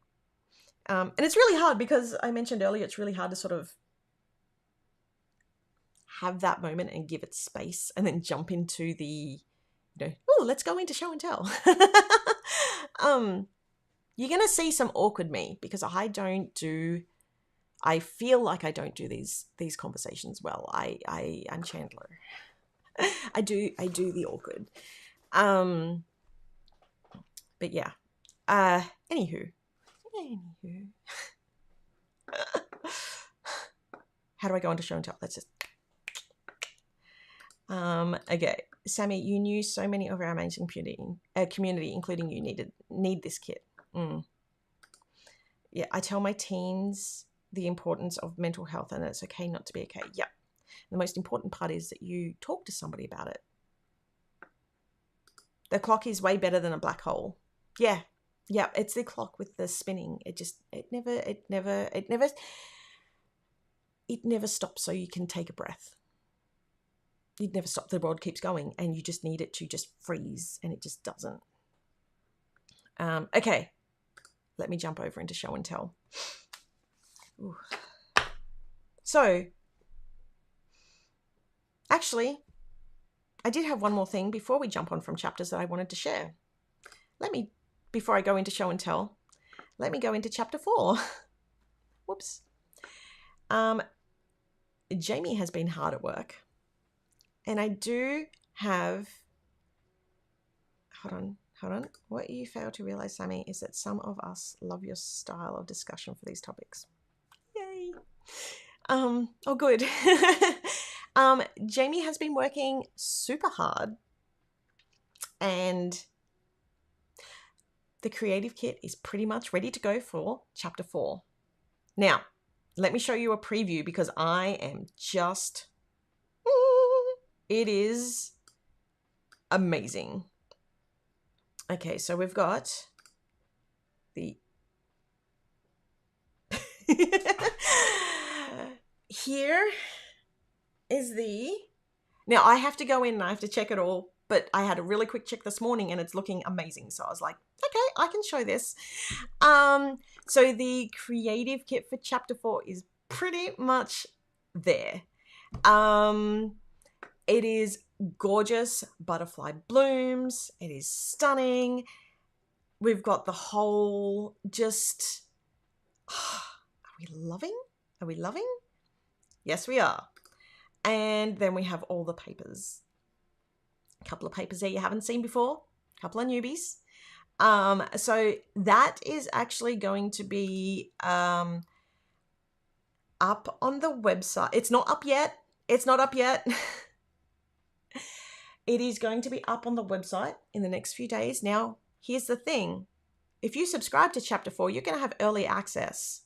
And it's really hard because I mentioned earlier, it's really hard to sort of have that moment and give it space and then jump into the, let's go into show and tell. You're going to see some awkward me because I feel like I don't do these conversations well. I'm Chandler. I do the awkward. But yeah. Anywho. How do I go into show and tell? Let's just. Okay. Sami, you knew so many of our amazing community, including you, need this kit. Yeah, I tell my teens the importance of mental health and that it's okay not to be okay. Yep. The most important part is that you talk to somebody about it. The clock is way better than a black hole. Yeah. Yeah, it's the clock with the spinning. It never stops so you can take a breath. It never stops. The world keeps going and you just need it to just freeze, and it just doesn't. Okay. Let me jump over into show and tell. Ooh. So, actually, I did have one more thing before we jump on from chapters that I wanted to share. Before I go into show and tell, let me go into chapter 4. Whoops. Jamie has been hard at work. And I do have... Hold on. What you fail to realize, Sami, is that some of us love your style of discussion for these topics. Yay. Oh, good. Jamie has been working super hard, and the creative kit is pretty much ready to go for chapter 4. Now, let me show you a preview because I am just... It is amazing. Okay, so we've got the... Here is the... Now, I have to go in and I have to check it all, but I had a really quick check this morning and it's looking amazing. So I was like, okay, I can show this. So the creative kit for chapter 4 is pretty much there. It is gorgeous butterfly blooms. It is stunning. We've got the whole just... Are we loving? Are we loving? Yes, we are. And then we have all the papers. A couple of papers there you haven't seen before. A couple of newbies. So that is actually going to be up on the website. It's not up yet. It's not up yet. It is going to be up on the website in the next few days. Now, here's the thing. If you subscribe to chapter 4, you're going to have early access.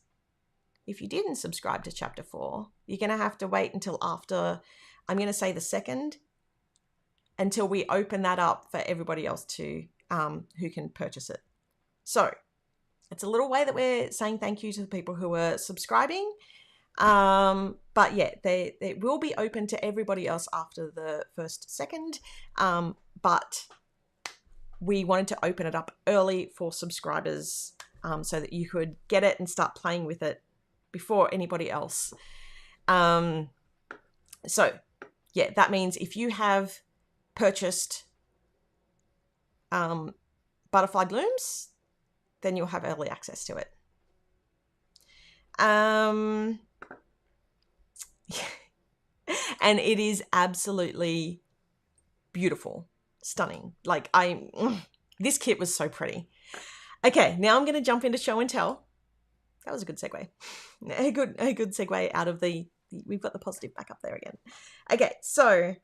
If you didn't subscribe to chapter 4, you're going to have to wait until after, I'm going to say the 2nd, until we open that up for everybody else to who can purchase it. So it's a little way that we're saying thank you to the people who are subscribing. But yeah, they will be open to everybody else after the 1st, 2nd. But we wanted to open it up early for subscribers so that you could get it and start playing with it before anybody else. So yeah, that means if you have purchased butterfly blooms, then you'll have early access to it. And it is absolutely beautiful, stunning. Like this kit was so pretty. Okay, now I'm going to jump into show and tell. That was a good segue. A good segue out of the we've got the positive back up there again. Okay, so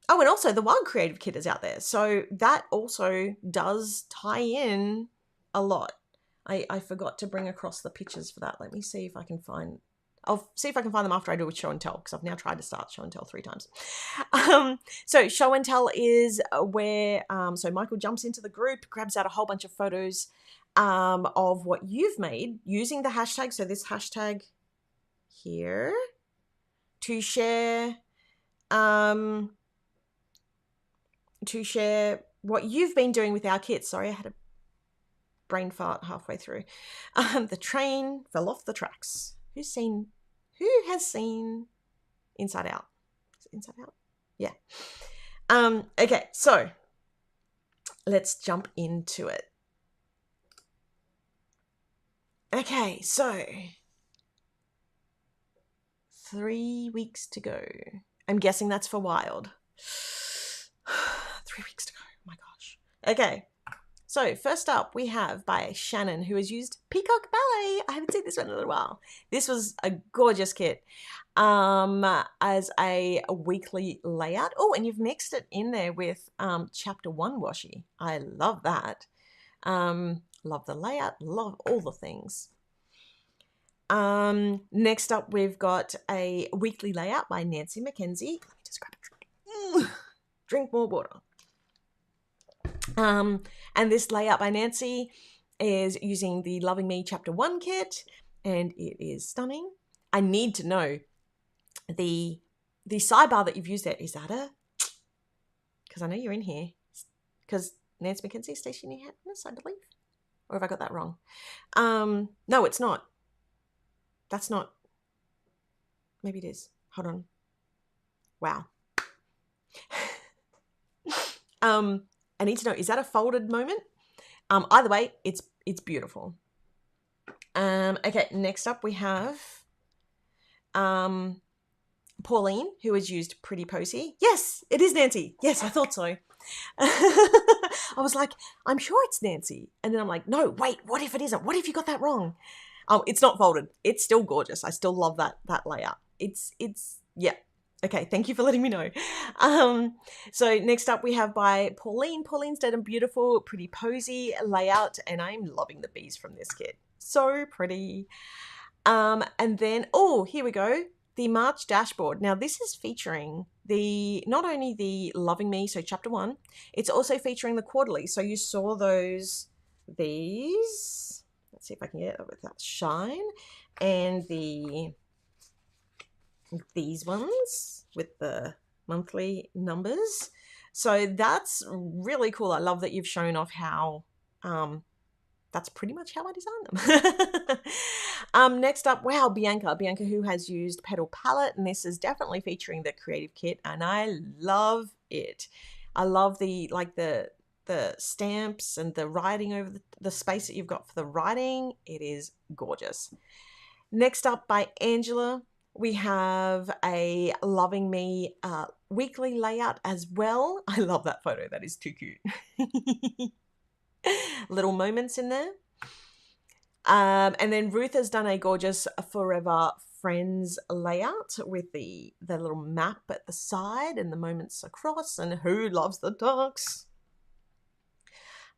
and also the Wild Creative Kit is out there. So that also does tie in a lot. I forgot to bring across the pictures for that. Let me see if I can find... I'll see if I can find them after I do a show and tell, because I've now tried to start show and tell 3 times. So show and tell is where... so Michael jumps into the group, grabs out a whole bunch of photos of what you've made using the hashtag. So this hashtag here to share... to share what you've been doing with our kits. Sorry, I had a brain fart halfway through. The train fell off the tracks. Who has seen Inside Out? Is it Inside Out? Yeah. Okay, so let's jump into it. Okay, so 3 weeks to go. I'm guessing that's for Wild. 3 weeks to go. Oh my gosh. Okay. So first up we have by Shannon, who has used Peacock Ballet. I haven't seen this one in a little while. This was a gorgeous kit as a weekly layout. Oh, and you've mixed it in there with chapter 1 washi. I love that. Love the layout. Love all the things. Next up we've got a weekly layout by Nancy Mackenzie. Let me just grab a drink. Drink more water. And this layout by Nancy is using the Loving Me Chapter 1 kit, and it is stunning. I need to know the sidebar that you've used there. Is that because I know you're in here. Because Nancy Mackenzie is stationing happiness, I believe. Or have I got that wrong? No, it's not. That's not. Maybe it is. Hold on. Wow. I need to know, is that a folded moment? Either way, it's beautiful. Okay, next up we have Pauline, who has used Pretty Posy. Yes, it is Nancy. Yes, I thought so. I was like, I'm sure it's Nancy. And then I'm like, no, wait, what if it isn't? What if you got that wrong? It's not folded. It's still gorgeous. I still love that layout. It's yeah. Okay, thank you for letting me know. So next up we have by Pauline. Pauline's done a beautiful, pretty posy layout, and I'm loving the bees from this kit. So pretty. And then, oh, here we go. The March dashboard. Now this is featuring not only the Loving Me, so chapter 1, it's also featuring the quarterly. So you saw these. Let's see if I can get it without shine. And these ones with the monthly numbers. So that's really cool. I love that you've shown off how that's pretty much how I designed them. Next up, wow, Bianca, who has used Petal Palette, and this is definitely featuring the creative kit, and I love it. I love the stamps and the writing over the space that you've got for the writing. It is gorgeous. Next up by Angela, we have a Loving Me weekly layout as well. I love that photo. That is too cute. Little moments in there. And then Ruth has done a gorgeous Forever Friends layout with the little map at the side and the moments across, and who loves the ducks?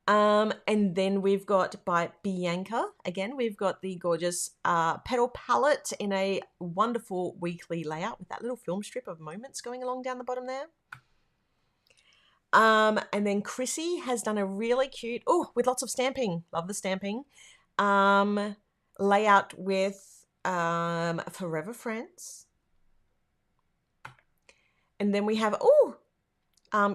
And then we've got by Bianca, again, we've got the gorgeous Petal Palette in a wonderful weekly layout with that little film strip of moments going along down the bottom there. And then Chrissy has done a really cute, with lots of stamping, love the stamping, layout with Forever Friends. And then we have,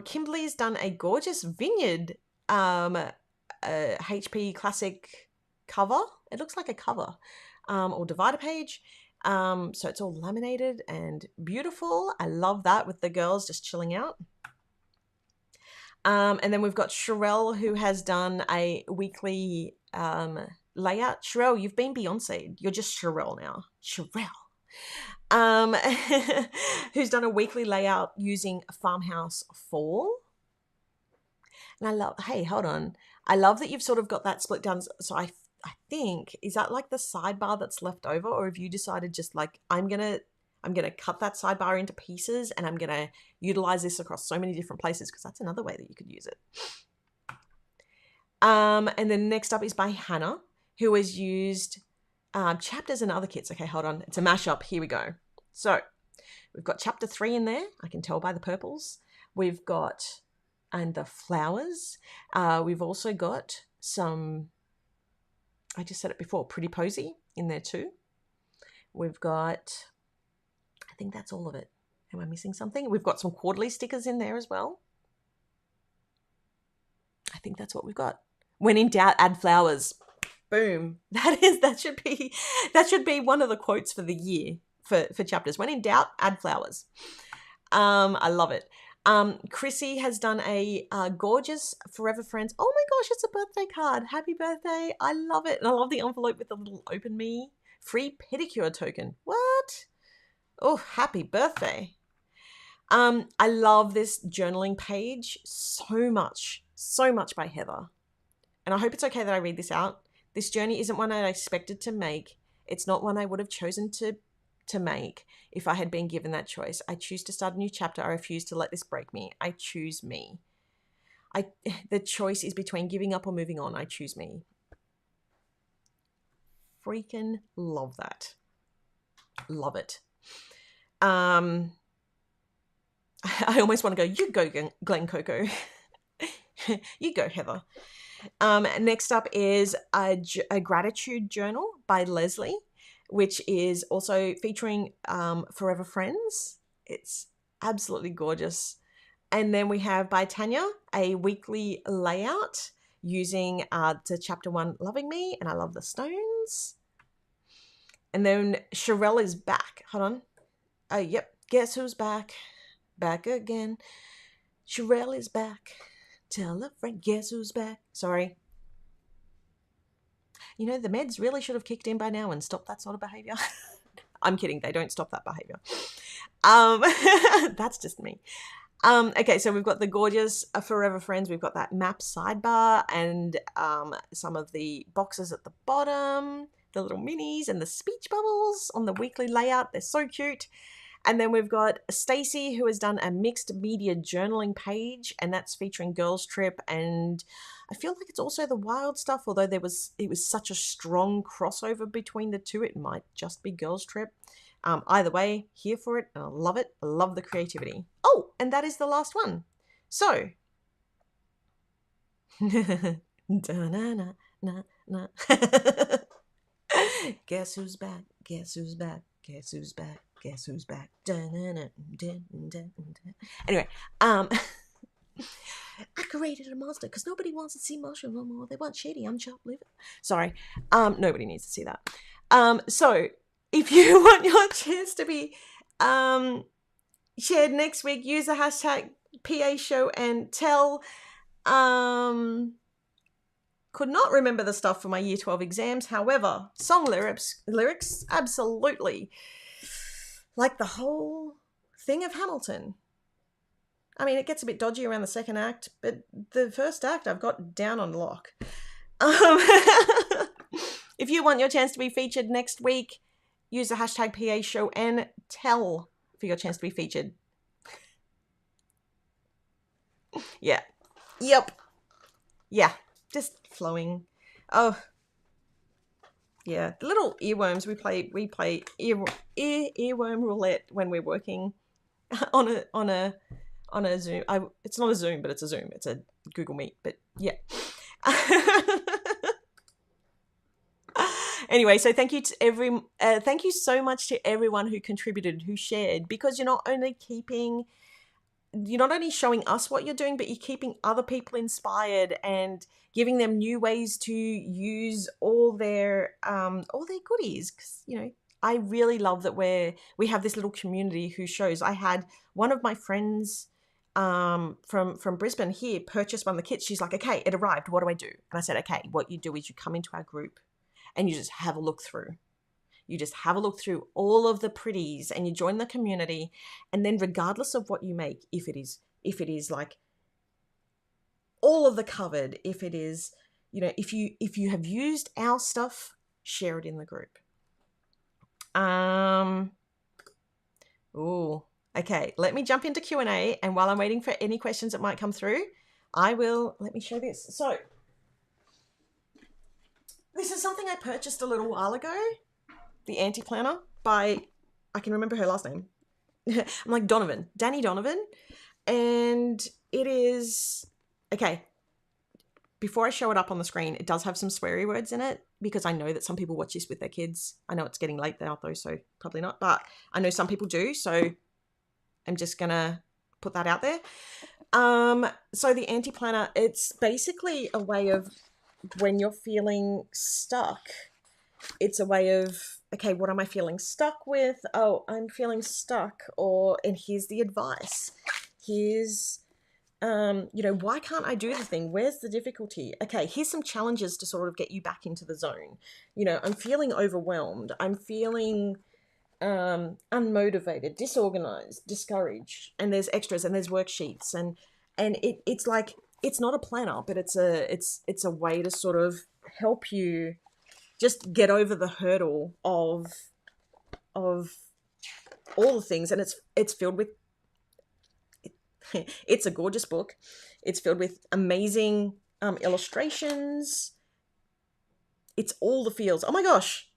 Kimberly's done a gorgeous vineyard HP classic cover. It looks like a cover or divider page. So it's all laminated and beautiful. I love that with the girls just chilling out. And then we've got Sherelle, who has done a weekly layout. Sherelle, you've been Beyonce. You're just Sherelle now. Sherelle. Who's done a weekly layout using Farmhouse Fall. And I love, hey, hold on. I love that you've sort of got that split down. So I think, is that like the sidebar that's left over? Or have you decided just like, I'm going to cut that sidebar into pieces and I'm going to utilize this across so many different places, because that's another way that you could use it. And then next up is by Hannah, who has used chapters and other kits. Okay, hold on. It's a mashup. Here we go. So we've got chapter 3 in there. I can tell by the purples. We've got, and the flowers. We've also got some, I just said it before, Pretty Posy in there too. We've got, I think that's all of it. Am I missing something? We've got some quarterly stickers in there as well. I think that's what we've got. When in doubt, add flowers. Boom. That should be one of the quotes for the year for chapters. When in doubt, add flowers. I love it. Chrissy has done a gorgeous Forever Friends. Oh my gosh, it's a birthday card. Happy birthday. I love it. And I love the envelope with the little Open Me free pedicure token. What? Oh, happy birthday. I love this journaling page so much by Heather. And I hope it's okay that I read this out. This journey isn't one I expected to make. It's not one I would have chosen to make if I had been given that choice. I choose to start a new chapter. I refuse to let this break me. I choose me. The choice is between giving up or moving on. I choose me. Freaking love that. Love it. I almost want to go, you go, Glen Coco. You go, Heather. Next up is a gratitude journal by Leslie, which is also featuring Forever Friends. It's absolutely gorgeous. And then we have by Tanya, a weekly layout using the chapter 1 Loving Me, and I love the stones. And then Sherelle is back. Hold on. Oh, yep. Guess who's back? Back again. Sherelle is back. Tell a friend, guess who's back? Sorry. You know, the meds really should have kicked in by now and stopped that sort of behavior. I'm kidding. They don't stop that behavior. That's just me. Okay, so we've got the gorgeous Forever Friends. We've got that map sidebar and some of the boxes at the bottom, the little minis and the speech bubbles on the weekly layout. They're so cute. And then we've got Stacey, who has done a mixed media journaling page, and that's featuring Girls Trip, and I feel like it's also the Wild Stuff, although it was such a strong crossover between the two, it might just be Girls Trip. Either way, here for it, and I love it. I love the creativity. Oh, and that is the last one. So, guess who's back? Guess who's back? Guess who's back? Guess who's back? Anyway, I created a monster because nobody wants to see Mushroom no more. They want Shady. I'm chopped liver. Sorry. Nobody needs to see that. So if you want your chance to be shared next week, use the hashtag PA show and tell. Could not remember the stuff for my year 12 exams. However, song lyrics, absolutely. Like the whole thing of Hamilton. I mean, it gets a bit dodgy around the second act, but the first act I've got down on lock. If you want your chance to be featured next week, use the hashtag PA show and tell for your chance to be featured. Yeah. Yep. Yeah. Just flowing. Oh. Yeah. The little earworms we play earworm roulette when we're working on a Zoom. It's not a Zoom, but it's a Zoom. It's a Google Meet. But yeah. Anyway, so thank you so much to everyone who contributed, who shared, because you're not only showing us what you're doing, but you're keeping other people inspired and giving them new ways to use all their goodies. Because I really love that we have this little community who shows. I had one of my friends from Brisbane here purchase one of the kits. She's like, okay, it arrived. What do I do? And I said, okay, what you do is you come into our group and you just have a look through. You just have a look through all of the pretties and you join the community. And then regardless of what you make, if it is like all of the covered, if it is, if you have used our stuff, share it in the group. Okay, let me jump into Q&A, and while I'm waiting for any questions that might come through, let me show this. So, this is something I purchased a little while ago, the anti-planner by, I can remember her last name. I'm like Danny Donovan, and it is, okay, before I show it up on the screen, it does have some sweary words in it, because I know that some people watch this with their kids. I know it's getting late now though, so probably not, but I know some people do, so I'm just gonna put that out there. So the anti-planner, it's basically a way of, when you're feeling stuck, it's a way of, okay, what am I feeling stuck with? Oh, I'm feeling stuck, and here's the advice. Here's, why can't I do the thing? Where's the difficulty? Okay, here's some challenges to sort of get you back into the zone. I'm feeling overwhelmed. I'm feeling unmotivated, disorganized, discouraged, and there's extras and there's worksheets, and it's like, it's not a planner, but it's a way to sort of help you just get over the hurdle of all the things. And it's filled with, it's a gorgeous book. It's filled with amazing illustrations. It's all the feels. Oh my gosh.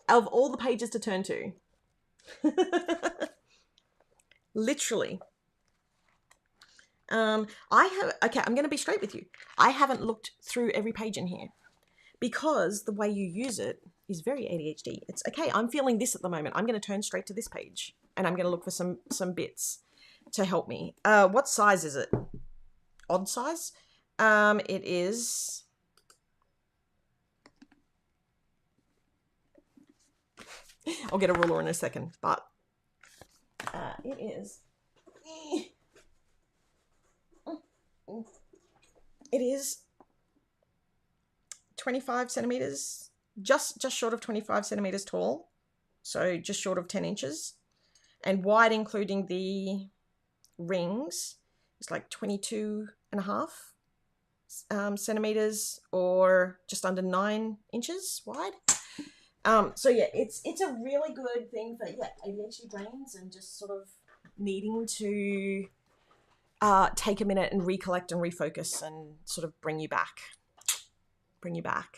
Of all the pages to turn to. Literally. I'm going to be straight with you. I haven't looked through every page in here, because the way you use it is very ADHD. It's, okay, I'm feeling this at the moment. I'm going to turn straight to this page, and I'm going to look for some bits to help me. What size is it? Odd size? It is... I'll get a ruler in a second, but it is... It is 25 centimeters, just short of 25 centimeters tall, so just short of 10 inches, and wide, including the rings, is like 22 and a half centimeters, or just under 9 inches wide. So yeah, it's a really good thing for ADHD brains and just sort of needing to take a minute and recollect and refocus and sort of bring you back. Bring it back.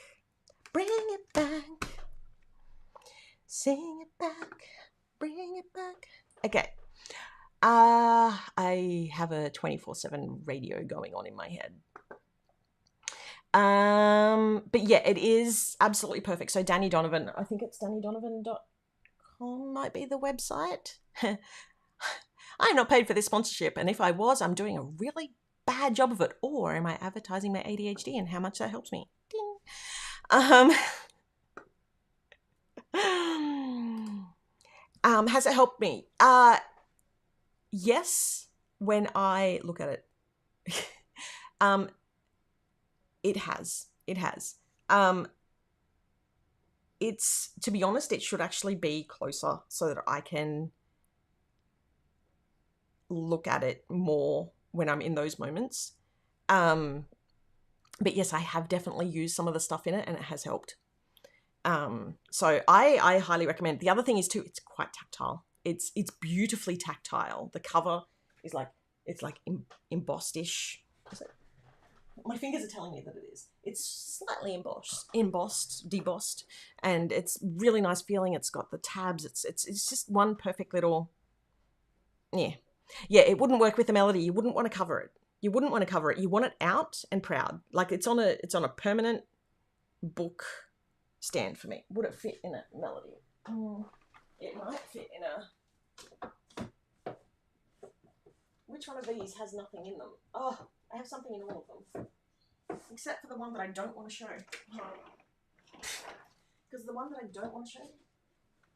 Sing it back. Bring it back. Okay. I have a 24/7 radio going on in my head. But yeah, it is absolutely perfect. So Danny Donovan, I think it's dannydonovan.com might be the website. I'm not paid for this sponsorship, and if I was, I'm doing a really bad job of it. Or am I advertising my ADHD and how much that helps me? Ding. Has it helped me? Yes, when I look at it. It has. It's, to be honest, it should actually be closer so that I can look at it more when I'm in those moments. But yes, I have definitely used some of the stuff in it and it has helped. So I highly recommend. The other thing is too, it's quite tactile. It's beautifully tactile. The cover is like, it's like embossed-ish. Is it? My fingers are telling me that it is. It's slightly debossed, and it's really nice feeling. It's got the tabs. It's just one perfect little, yeah. It wouldn't work with the melody. You wouldn't want to cover it. You want it out and proud. Like it's on a permanent book stand for me. Would it fit in a melody? It might fit in a. Which one of these has nothing in them? Oh, I have something in all of them. Except for the one that I don't want to show. Because the one that I don't want to show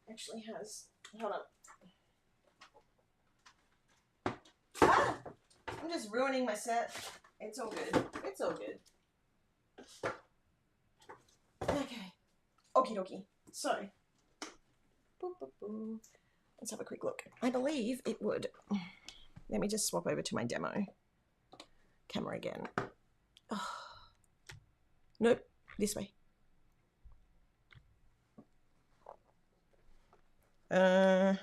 actually has... Hold on. Ah! I'm just ruining my set. It's all good. Okay. Okie dokie. So. Let's have a quick look. I believe it would... Let me just swap over to my demo camera again. Oh. Nope, this way. I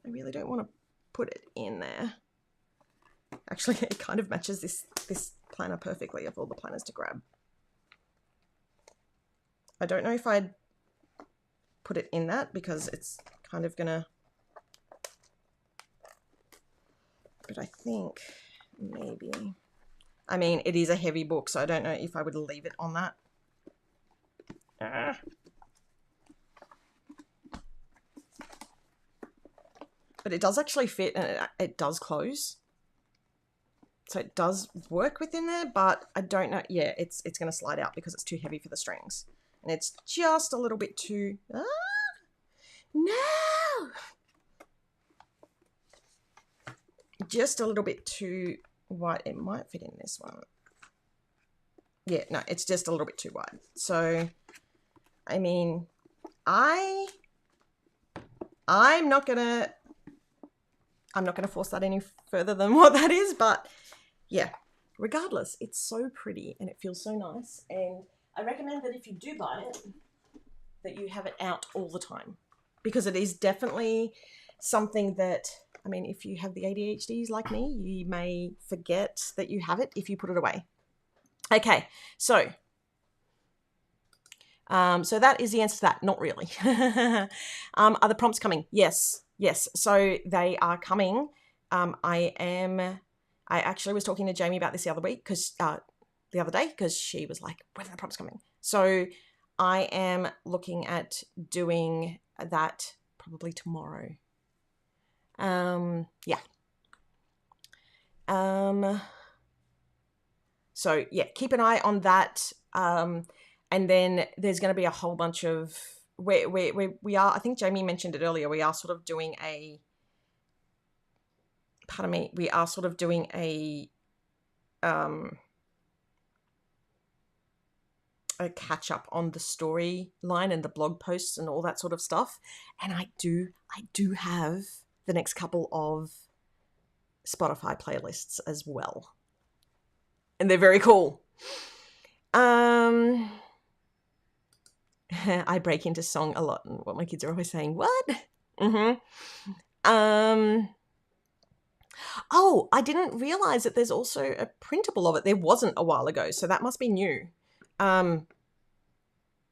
really don't want to put it in there. Actually, it kind of matches this planner perfectly of all the planners to grab. I don't know if I'd put it in that because it's kind of gonna... But I think maybe... I mean, it is a heavy book, so I don't know if I would leave it on that. But it does actually fit, and it does close. So it does work within there, but I don't know. Yeah, it's going to slide out because it's too heavy for the strings. And it's just a little bit too... No! Just a little bit too wide. It might fit in this one. Yeah, no, it's just a little bit too wide. So, I mean, I'm not gonna force that any further than what that is, but yeah, regardless, it's so pretty and it feels so nice. And I recommend that if you do buy it, that you have it out all the time, because it is definitely something that, I mean, if you have the ADHDs like me, you may forget that you have it if you put it away. Okay, so that is the answer to that. Not really. Are the prompts coming? Yes. So they are coming. I actually was talking to Jamie about this the other day, because she was like, when are the prompts coming? So I am looking at doing that probably tomorrow. Yeah. So yeah, keep an eye on that. And then there's going to be a whole bunch of we are. I think Jamie mentioned it earlier. We are sort of doing a. Pardon me. We are sort of doing a catch up on the storyline and the blog posts and all that sort of stuff. And I do have the next couple of Spotify playlists as well. And they're very cool. I break into song a lot, and what my kids are always saying, what? Oh, I didn't realize that there's also a printable of it. There wasn't a while ago, so that must be new.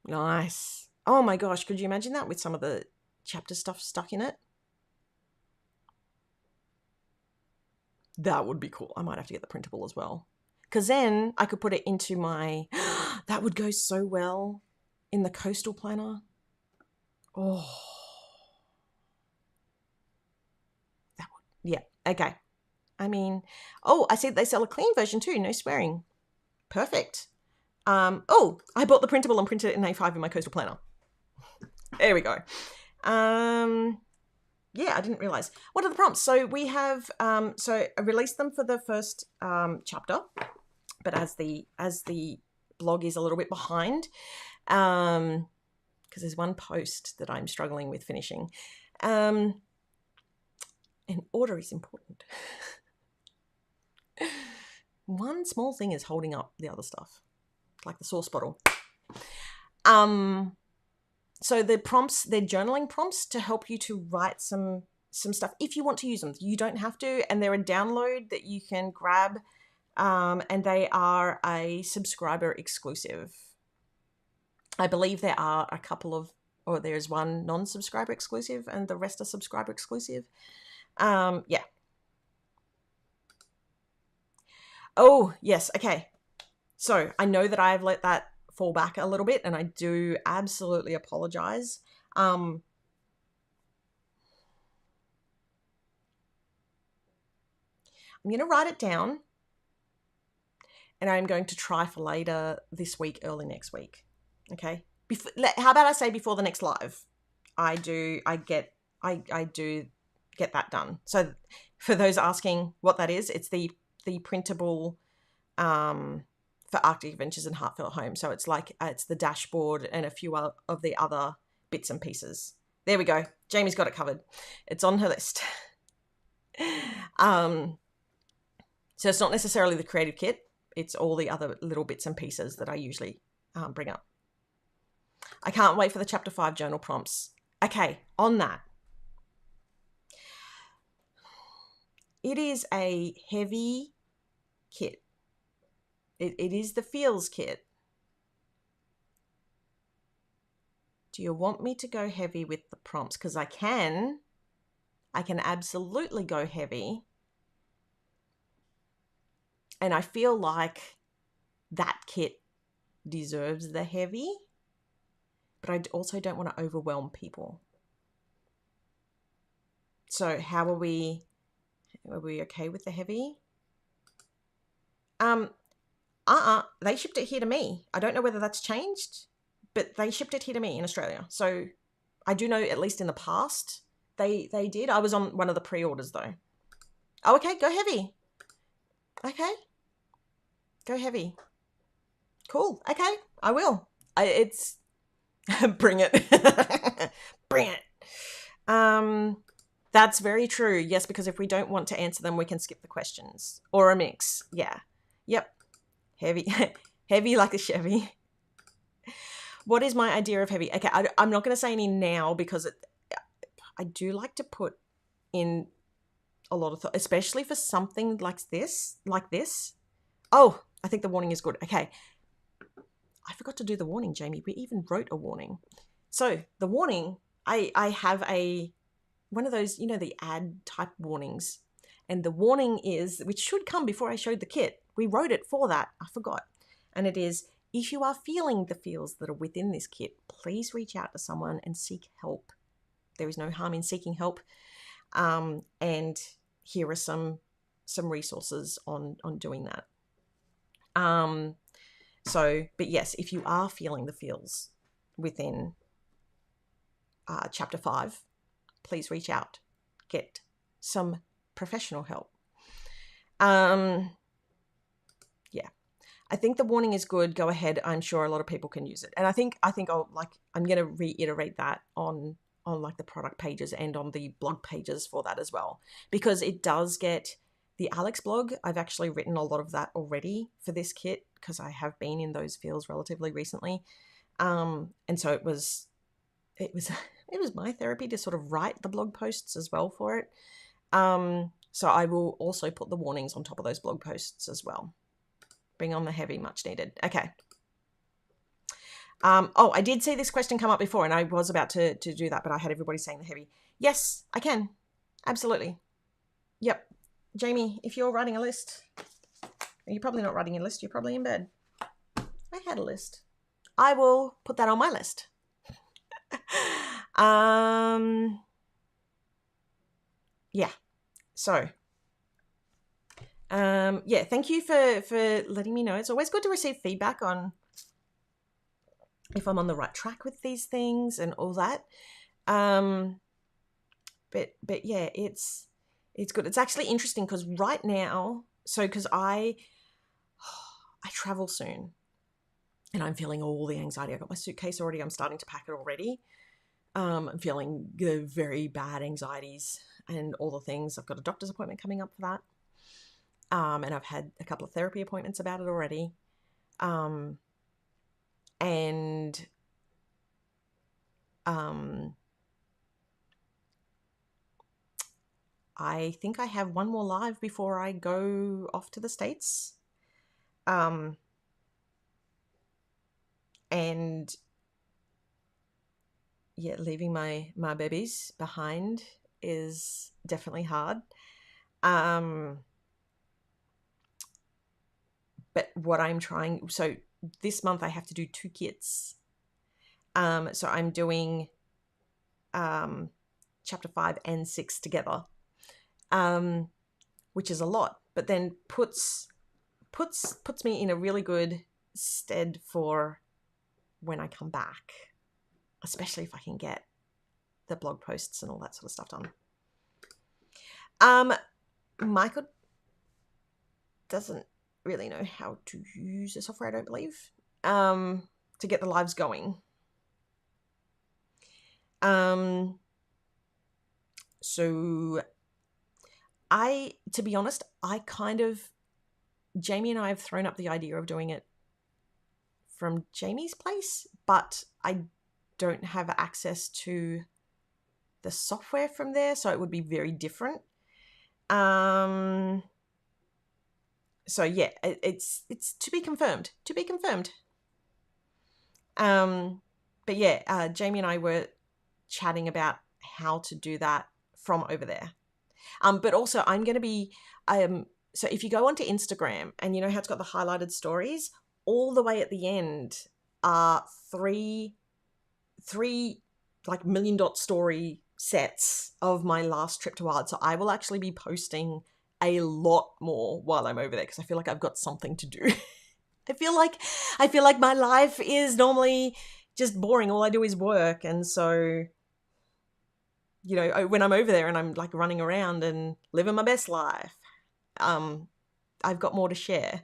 Nice. Oh my gosh, could you imagine that with some of the chapter stuff stuck in it? That would be cool. I might have to get the printable as well. Because then I could put it into my... that would go so well in the coastal planner. Oh. That would... yeah, okay. I mean... oh, I see they sell a clean version too. No swearing. Perfect. Oh, I bought the printable and printed it in A5 in my coastal planner. There we go. Yeah, I didn't realize. What are the prompts? So we have, so I released them for the first chapter, but as the blog is a little bit behind, because there's one post that I'm struggling with finishing, and order is important. One small thing is holding up the other stuff, like the sauce bottle. So the prompts, they're journaling prompts to help you to write some stuff if you want to use them. You don't have to, and they're a download that you can grab, and they are a subscriber exclusive. I believe there are a couple of, or there's one non-subscriber exclusive, and the rest are subscriber exclusive. Yeah. Oh, yes. Okay. So I know that I've let that fall back a little bit, and I do absolutely apologize. I'm going to write it down, and I'm going to try for later this week, early next week. Okay. How about I say before the next live? I do get that done. So for those asking what that is, it's the printable for Arctic Adventures and Heartfelt Home. So it's like it's the dashboard and a few of the other bits and pieces. There we go. Jamie's got it covered. It's on her list. So it's not necessarily the creative kit. It's all the other little bits and pieces that I usually bring up. I can't wait for the Chapter 5 journal prompts. Okay, on that. It is a heavy kit. It is the feels kit. Do you want me to go heavy with the prompts? Because I can absolutely go heavy. And I feel like that kit deserves the heavy, but I also don't want to overwhelm people. So how are we okay with the heavy? They shipped it here to me. I don't know whether that's changed, but they shipped it here to me in Australia. So I do know, at least in the past, they did. I was on one of the pre-orders though. Oh, okay, go heavy. Okay. Go heavy. Cool. Okay, I will. It's bring it. Bring it. That's very true. Yes, because if we don't want to answer them, we can skip the questions or a mix. Yeah. Yep. Heavy. Heavy like a Chevy. What is my idea of heavy? Okay, I'm not going to say any now because I do like to put in a lot of thought, especially for something like this. Oh, I think the warning is good. Okay. I forgot to do the warning, Jamie. We even wrote a warning. So the warning, I have one of those, the ad type warnings. And the warning is, which should come before I showed the kit. We wrote it for that. I forgot. And it is, if you are feeling the feels that are within this kit, please reach out to someone and seek help. There is no harm in seeking help. And here are some resources on doing that. But yes, if you are feeling the feels within Chapter 5, please reach out. Get some professional help. Yeah. I think the warning is good. Go ahead. I'm sure a lot of people can use it. And I think I'm going to reiterate that on like the product pages and on the blog pages for that as well, because it does get the Alex blog. I've actually written a lot of that already for this kit because I have been in those feels relatively recently. And so it was it was my therapy to sort of write the blog posts as well for it. So I will also put the warnings on top of those blog posts as well. Bring on the heavy, much needed. Okay. I did see this question come up before, and I was about to do that, but I had everybody saying the heavy. Yes, I can. Absolutely. Yep. Jamie, if you're writing a list, you're probably not writing a list. You're probably in bed. I had a list. I will put that on my list. Yeah. So, yeah, thank you for letting me know. It's always good to receive feedback on if I'm on the right track with these things and all that. But yeah, it's good. It's actually interesting because right now, because I travel soon and I'm feeling all the anxiety. I got my suitcase already. I'm starting to pack it already. I'm feeling very bad anxieties and all the things. I've got a doctor's appointment coming up for that. And I've had a couple of therapy appointments about it already. I think I have one more live before I go off to the States. And yeah, leaving my babies behind is definitely hard. But what I'm trying, so this month I have to do 2 kits. So I'm doing chapter 5 and 6 together, which is a lot, but then puts me in a really good stead for when I come back, especially if I can get the blog posts and all that sort of stuff done. Michael doesn't really know how to use the software, I don't believe, to get the lives going. So to be honest, Jamie and I have thrown up the idea of doing it from Jamie's place, but I don't have access to the software from there, so it would be very different. So yeah, it's to be confirmed. But yeah, Jamie and I were chatting about how to do that from over there. But also I'm going to be, so if you go onto Instagram and you know how it's got the highlighted stories, all the way at the end are three like million dot story sets of my last trip to Wild. So I will actually be posting a lot more while I'm over there because I feel like I've got something to do. I feel like my life is normally just boring. All I do is work. And so, you know, when I'm over there and I'm like running around and living my best life, I've got more to share.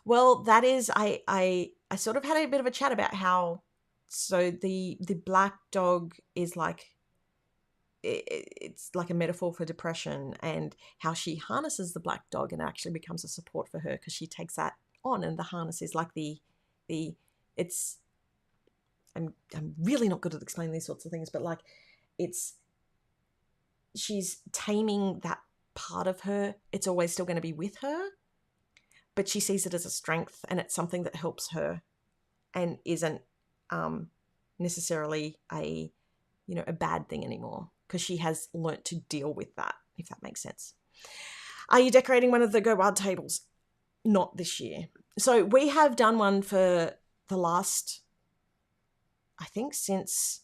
Well, that is, I sort of had a bit of a chat about how, so the black dog is like, it's like a metaphor for depression, and how she harnesses the black dog and it actually becomes a support for her because she takes that on, and the harness is like it's, I'm really not good at explaining these sorts of things, but like she's taming that part of her. It's always still going to be with her, but she sees it as a strength, and it's something that helps her and isn't necessarily a bad thing anymore, because she has learnt to deal with that, if that makes sense. Are you decorating one of the Go Wild tables? Not this year. So we have done one for the last, I think since,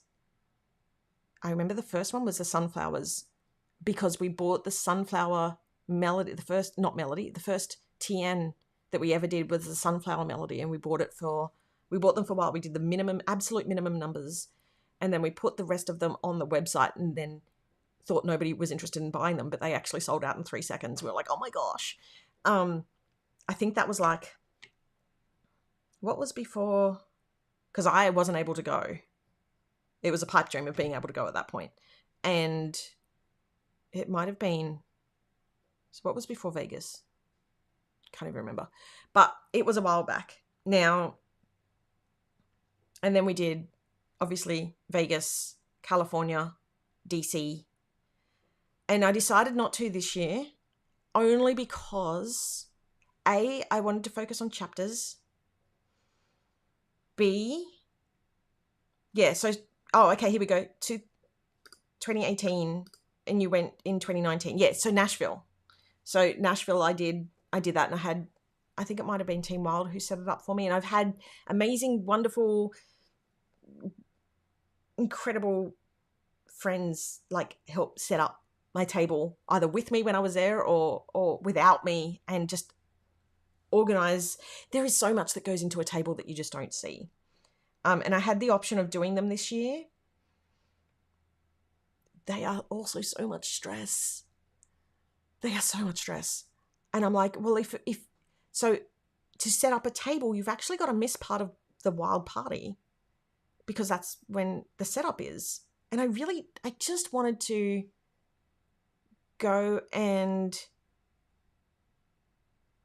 I remember the first one was the sunflowers, because we bought the sunflower melody, the first TN that we ever did was the sunflower melody, and we bought them for a while. We did the absolute minimum numbers, and then we put the rest of them on the website, and then thought nobody was interested in buying them, but they actually sold out in 3 seconds. We were like, oh my gosh. I think that was like, what was before? Because I wasn't able to go. It was a pipe dream of being able to go at that point. And it might have been, so what was before Vegas? Can't even remember. But it was a while back. now, and then we did, obviously, Vegas, California, DC. And I decided not to this year, only because, A, I wanted to focus on chapters. B, yeah, so, oh, okay, here we go. To 2018, and you went in 2019. Yeah, so Nashville. So Nashville, I did that, and I think it might have been Team Wild who set it up for me. And I've had amazing, wonderful, incredible friends like help set up my table, either with me when I was there or without me, and just organize. There is so much that goes into a table that you just don't see. And I had the option of doing them this year. They are also so much stress. They are so much stress. And I'm like, well, if so, to set up a table, you've actually got to miss part of the wild party, because that's when the setup is. And I just wanted to go and,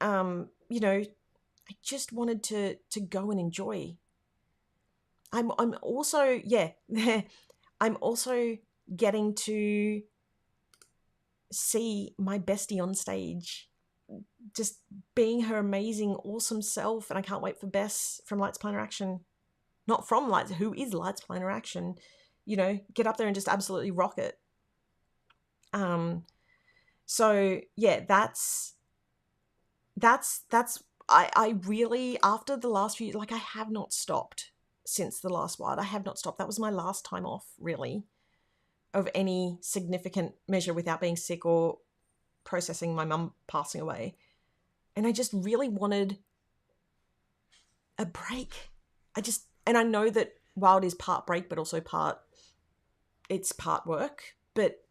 I just wanted to go and enjoy. I'm also, yeah, I'm also getting to see my bestie on stage, just being her amazing, awesome self. And I can't wait for Bess from Lights Planner Action, not from Lights, who is Lights Planner Action, get up there and just absolutely rock it. So yeah, that's I really, after the last few, like, I have not stopped since the last wild. I have not stopped. That was my last time off, really, of any significant measure without being sick or processing my mum passing away. And I just really wanted a break. And I know that wild is part break, but also part work. But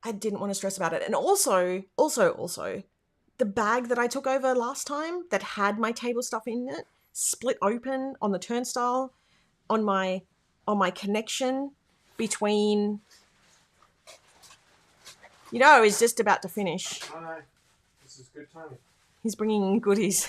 I didn't want to stress about it. And also, the bag that I took over last time that had my table stuff in it split open on the turnstile on my connection between, I was just about to finish. Oh no, this is good timing. He's bringing goodies.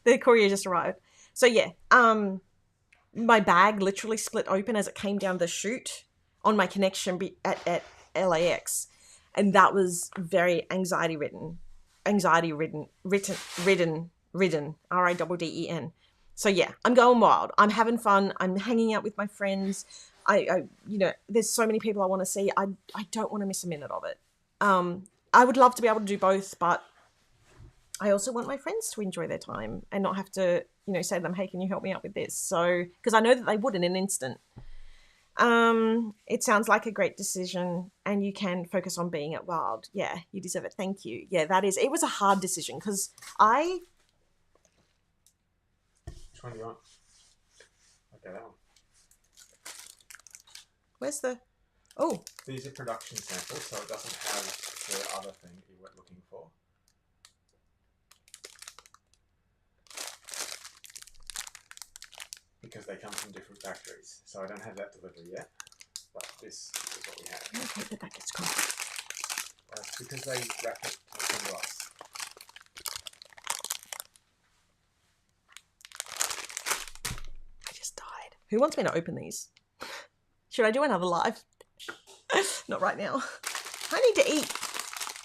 The courier just arrived. So yeah, my bag literally split open as it came down the chute on my connection at LAX. And that was very anxiety ridden, RIDDEN. So yeah, I'm going wild. I'm having fun. I'm hanging out with my friends. I there's so many people I want to see. I don't want to miss a minute of it. I would love to be able to do both, but I also want my friends to enjoy their time and not have to, say to them, hey, can you help me out with this? So, because I know that they would in an instant. It sounds like a great decision, and you can focus on being at wild. Yeah, you deserve it. Thank you. Yeah, it was a hard decision, because Which one do you want? Okay, that one. Where's the... Oh. These are production samples, so it doesn't have the other thing that you were looking for. Because they come from different factories. So I don't have that delivery yet, but this is what we have. Okay, but that gets cold. It's because they wrap it in glass. I just died. Who wants me to open these? Should I do another live? Not right now. I need to eat.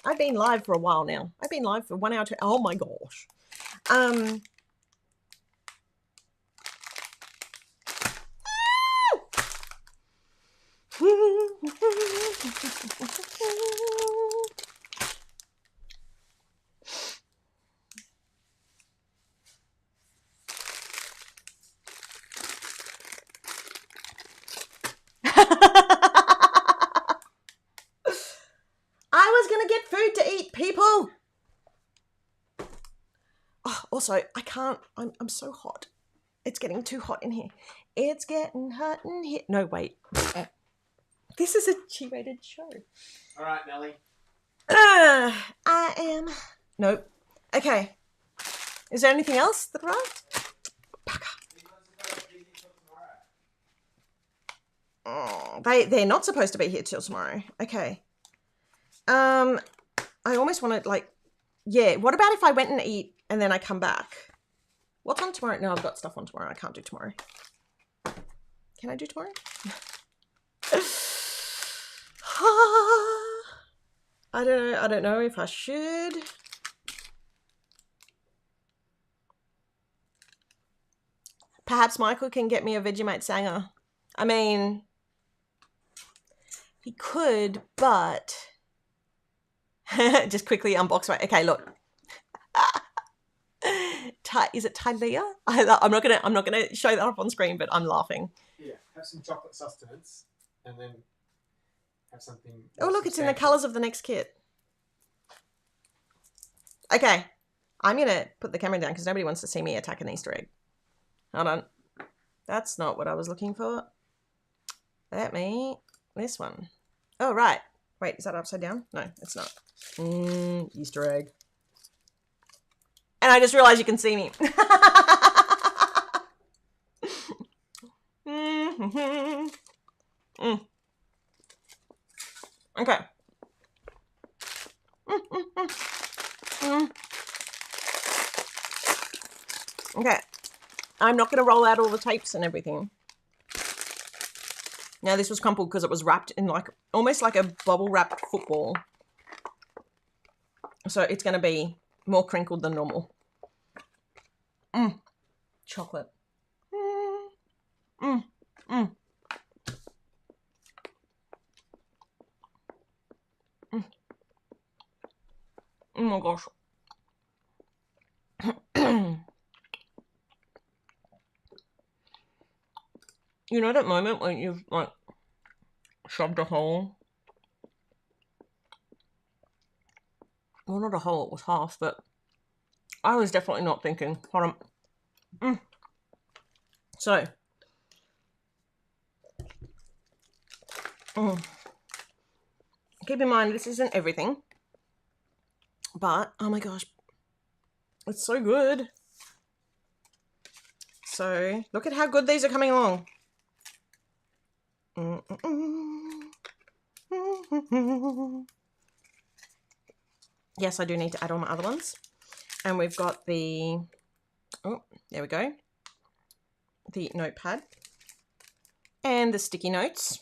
I've been live for a while now. I've been live for 1 hour. Oh my gosh. I was gonna get food to eat, people. Oh, also, I can't. I'm so hot. It's getting too hot in here. It's getting hot in here. No, wait. This is a G-rated show. All right, Nelly. I am. Nope. Okay. Is there anything else that arrived? Oh, they're not supposed to be here till tomorrow. Okay. I almost want to, like, yeah. What about if I went and eat and then I come back. What's on tomorrow? No, I've got stuff on tomorrow. I can't do tomorrow. Can I do tomorrow? I don't know if I should. Perhaps Michael can get me a Vegemite Sanger. I mean, he could, but just quickly unbox right. Okay, look. Is it Tylea? I'm not gonna show that up on screen, but I'm laughing. Yeah, have some chocolate sustenance, and then have something. Oh, look, it's in the colours of the next kit. Okay, I'm gonna put the camera down because nobody wants to see me attack an Easter egg. Hold on, that's not what I was looking for. This one. Oh, right. Wait, is that upside down? No, it's not. Easter egg. And I just realized you can see me. Okay. Okay. I'm not going to roll out all the tapes and everything. Now, this was crumpled because it was wrapped in like almost like a bubble wrapped football. So it's going to be more crinkled than normal. Chocolate. Oh my gosh. You know that moment when you've like shoved a hole? Well, not a hole, it was half, but I was definitely not thinking. Hold on. So. Keep in mind, this isn't everything. But, oh my gosh. It's so good. So, look at how good these are coming along. Yes, I do need to add all my other ones. And we've got the, oh, there we go. The notepad. And the sticky notes.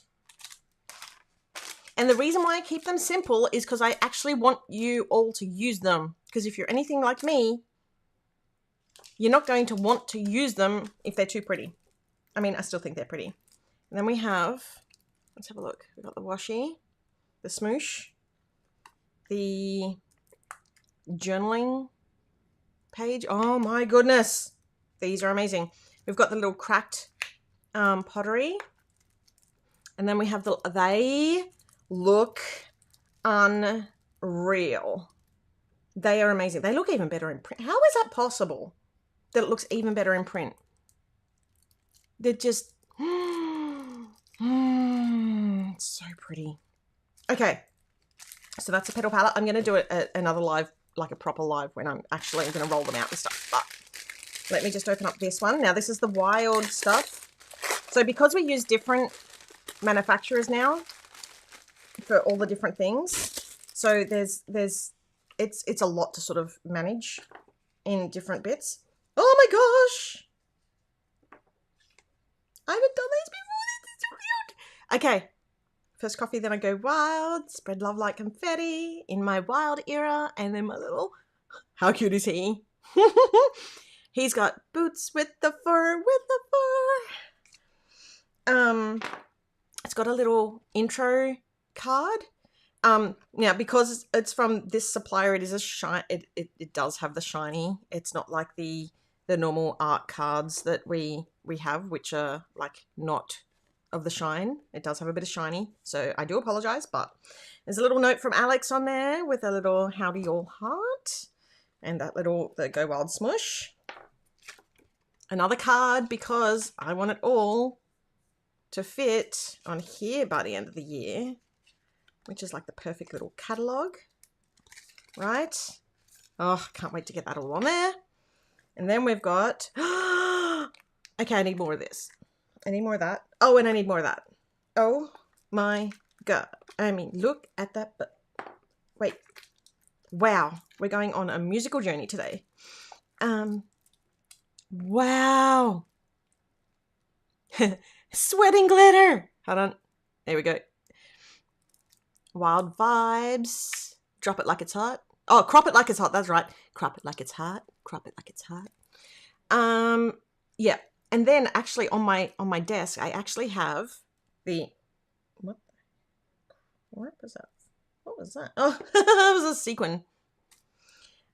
And the reason why I keep them simple is because I actually want you all to use them. Because if you're anything like me, you're not going to want to use them if they're too pretty. I mean, I still think they're pretty. And then we have, let's have a look. We've got the washi, the smoosh, the journaling page. Oh my goodness. These are amazing. We've got the little cracked pottery. And then we have they look unreal. They are amazing. They look even better in print. How is that possible that it looks even better in print? They're just, it's so pretty. Okay, so that's a petal palette. I'm going to do it at another live, like a proper live, when I'm actually going to roll them out and stuff. But let me just open up this one. Now, this is the wild stuff. So because we use different manufacturers now for all the different things, so it's a lot to sort of manage in different bits. Oh my gosh! I haven't done these before. This is so cute. Okay, first coffee, then I go wild, spread love like confetti in my wild era, and then my little, how cute is he? He's got boots with the fur, it's got a little intro card. Now, because it's from this supplier, it is a shine. It does have the shiny. It's not like the normal art cards that we have, which are like not of the shine. It does have a bit of shiny, so I do apologize. But there's a little note from Alex on there with a little howdy your heart, and that little the Go Wild smush. Another card because I want it all to fit on here by the end of the year, which is like the perfect little catalogue, right? Oh, can't wait to get that all on there. And then we've got, okay, I need more of this. I need more of that. Oh, and I need more of that. Oh my God. I mean, look at that. Wait. Wow. We're going on a musical journey today. Wow. Sweating glitter. Hold on. There we go. Wild vibes. Drop it like it's hot. Oh, crop it like it's hot. That's right. Crop it like it's hot. Crop it like it's hot. Yeah. And then actually on my desk, I actually have the what was that? What was that? Oh, it was a sequin.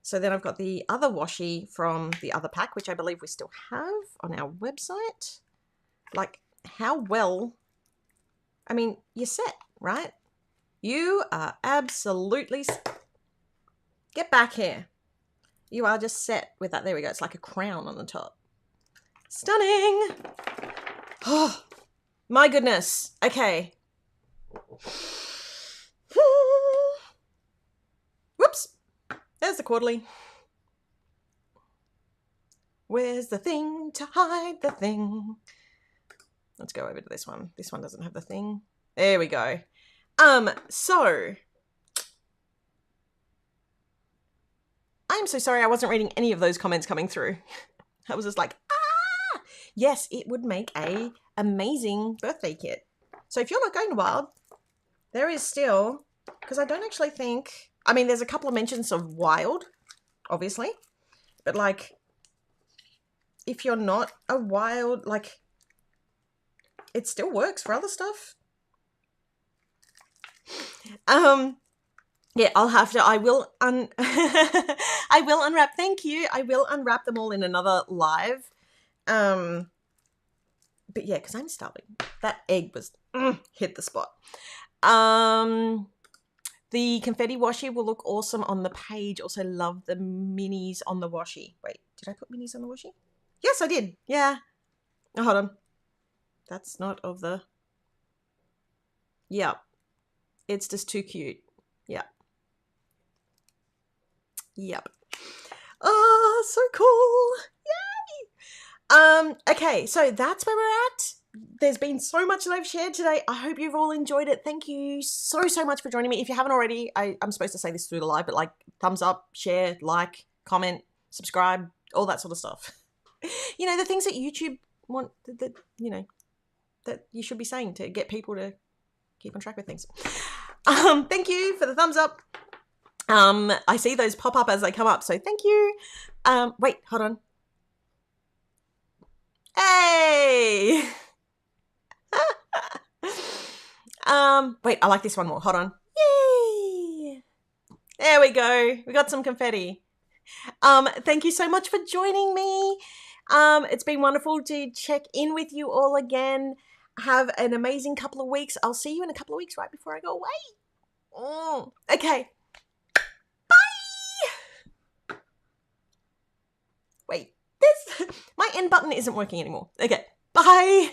So then I've got the other washi from the other pack, which I believe we still have on our website. Like, how well? I mean, you're set, right? You are absolutely... Get back here. You are just set with that. There we go. It's like a crown on the top. Stunning. Oh, my goodness. Okay. Whoops. There's the quarterly. Where's the thing to hide the thing? Let's go over to this one. This one doesn't have the thing. There we go. So I'm so sorry I wasn't reading any of those comments coming through. I was just like, ah! Yes, it would make a amazing birthday kit. So if you're not going to Wild, there is still, because I don't actually think, I mean, there's a couple of mentions of Wild, obviously, but like, if you're not a Wild, like, it still works for other stuff. Yeah, I will I will unwrap, thank you. I will unwrap them all in another live. But yeah, because I'm starving. That egg was hit the spot. The confetti washi will look awesome on the page. Also love the minis on the washi. Wait, did I put minis on the washi? Yes, I did. Yeah. Oh, hold on. That's not of the... Yeah. It's just too cute. Yeah. Yep. Oh, so cool. Yay! Okay, so that's where we're at. There's been so much that I've shared today. I hope you've all enjoyed it. Thank you so much for joining me. If you haven't already, I'm supposed to say this through the live, but like thumbs up, share, like, comment, subscribe, all that sort of stuff. You know, the things that YouTube want, that you know, that you should be saying to get people to keep on track with things. Thank you for the thumbs up. I see those pop up as they come up, so thank you. Wait, hold on. Hey! Wait, I like this one more. Hold on. Yay! There we go. We got some confetti. Thank you so much for joining me. It's been wonderful to check in with you all again. Have an amazing couple of weeks. I'll see you in a couple of weeks right before I go away. Okay. Bye! Wait, my end button isn't working anymore. Okay, bye!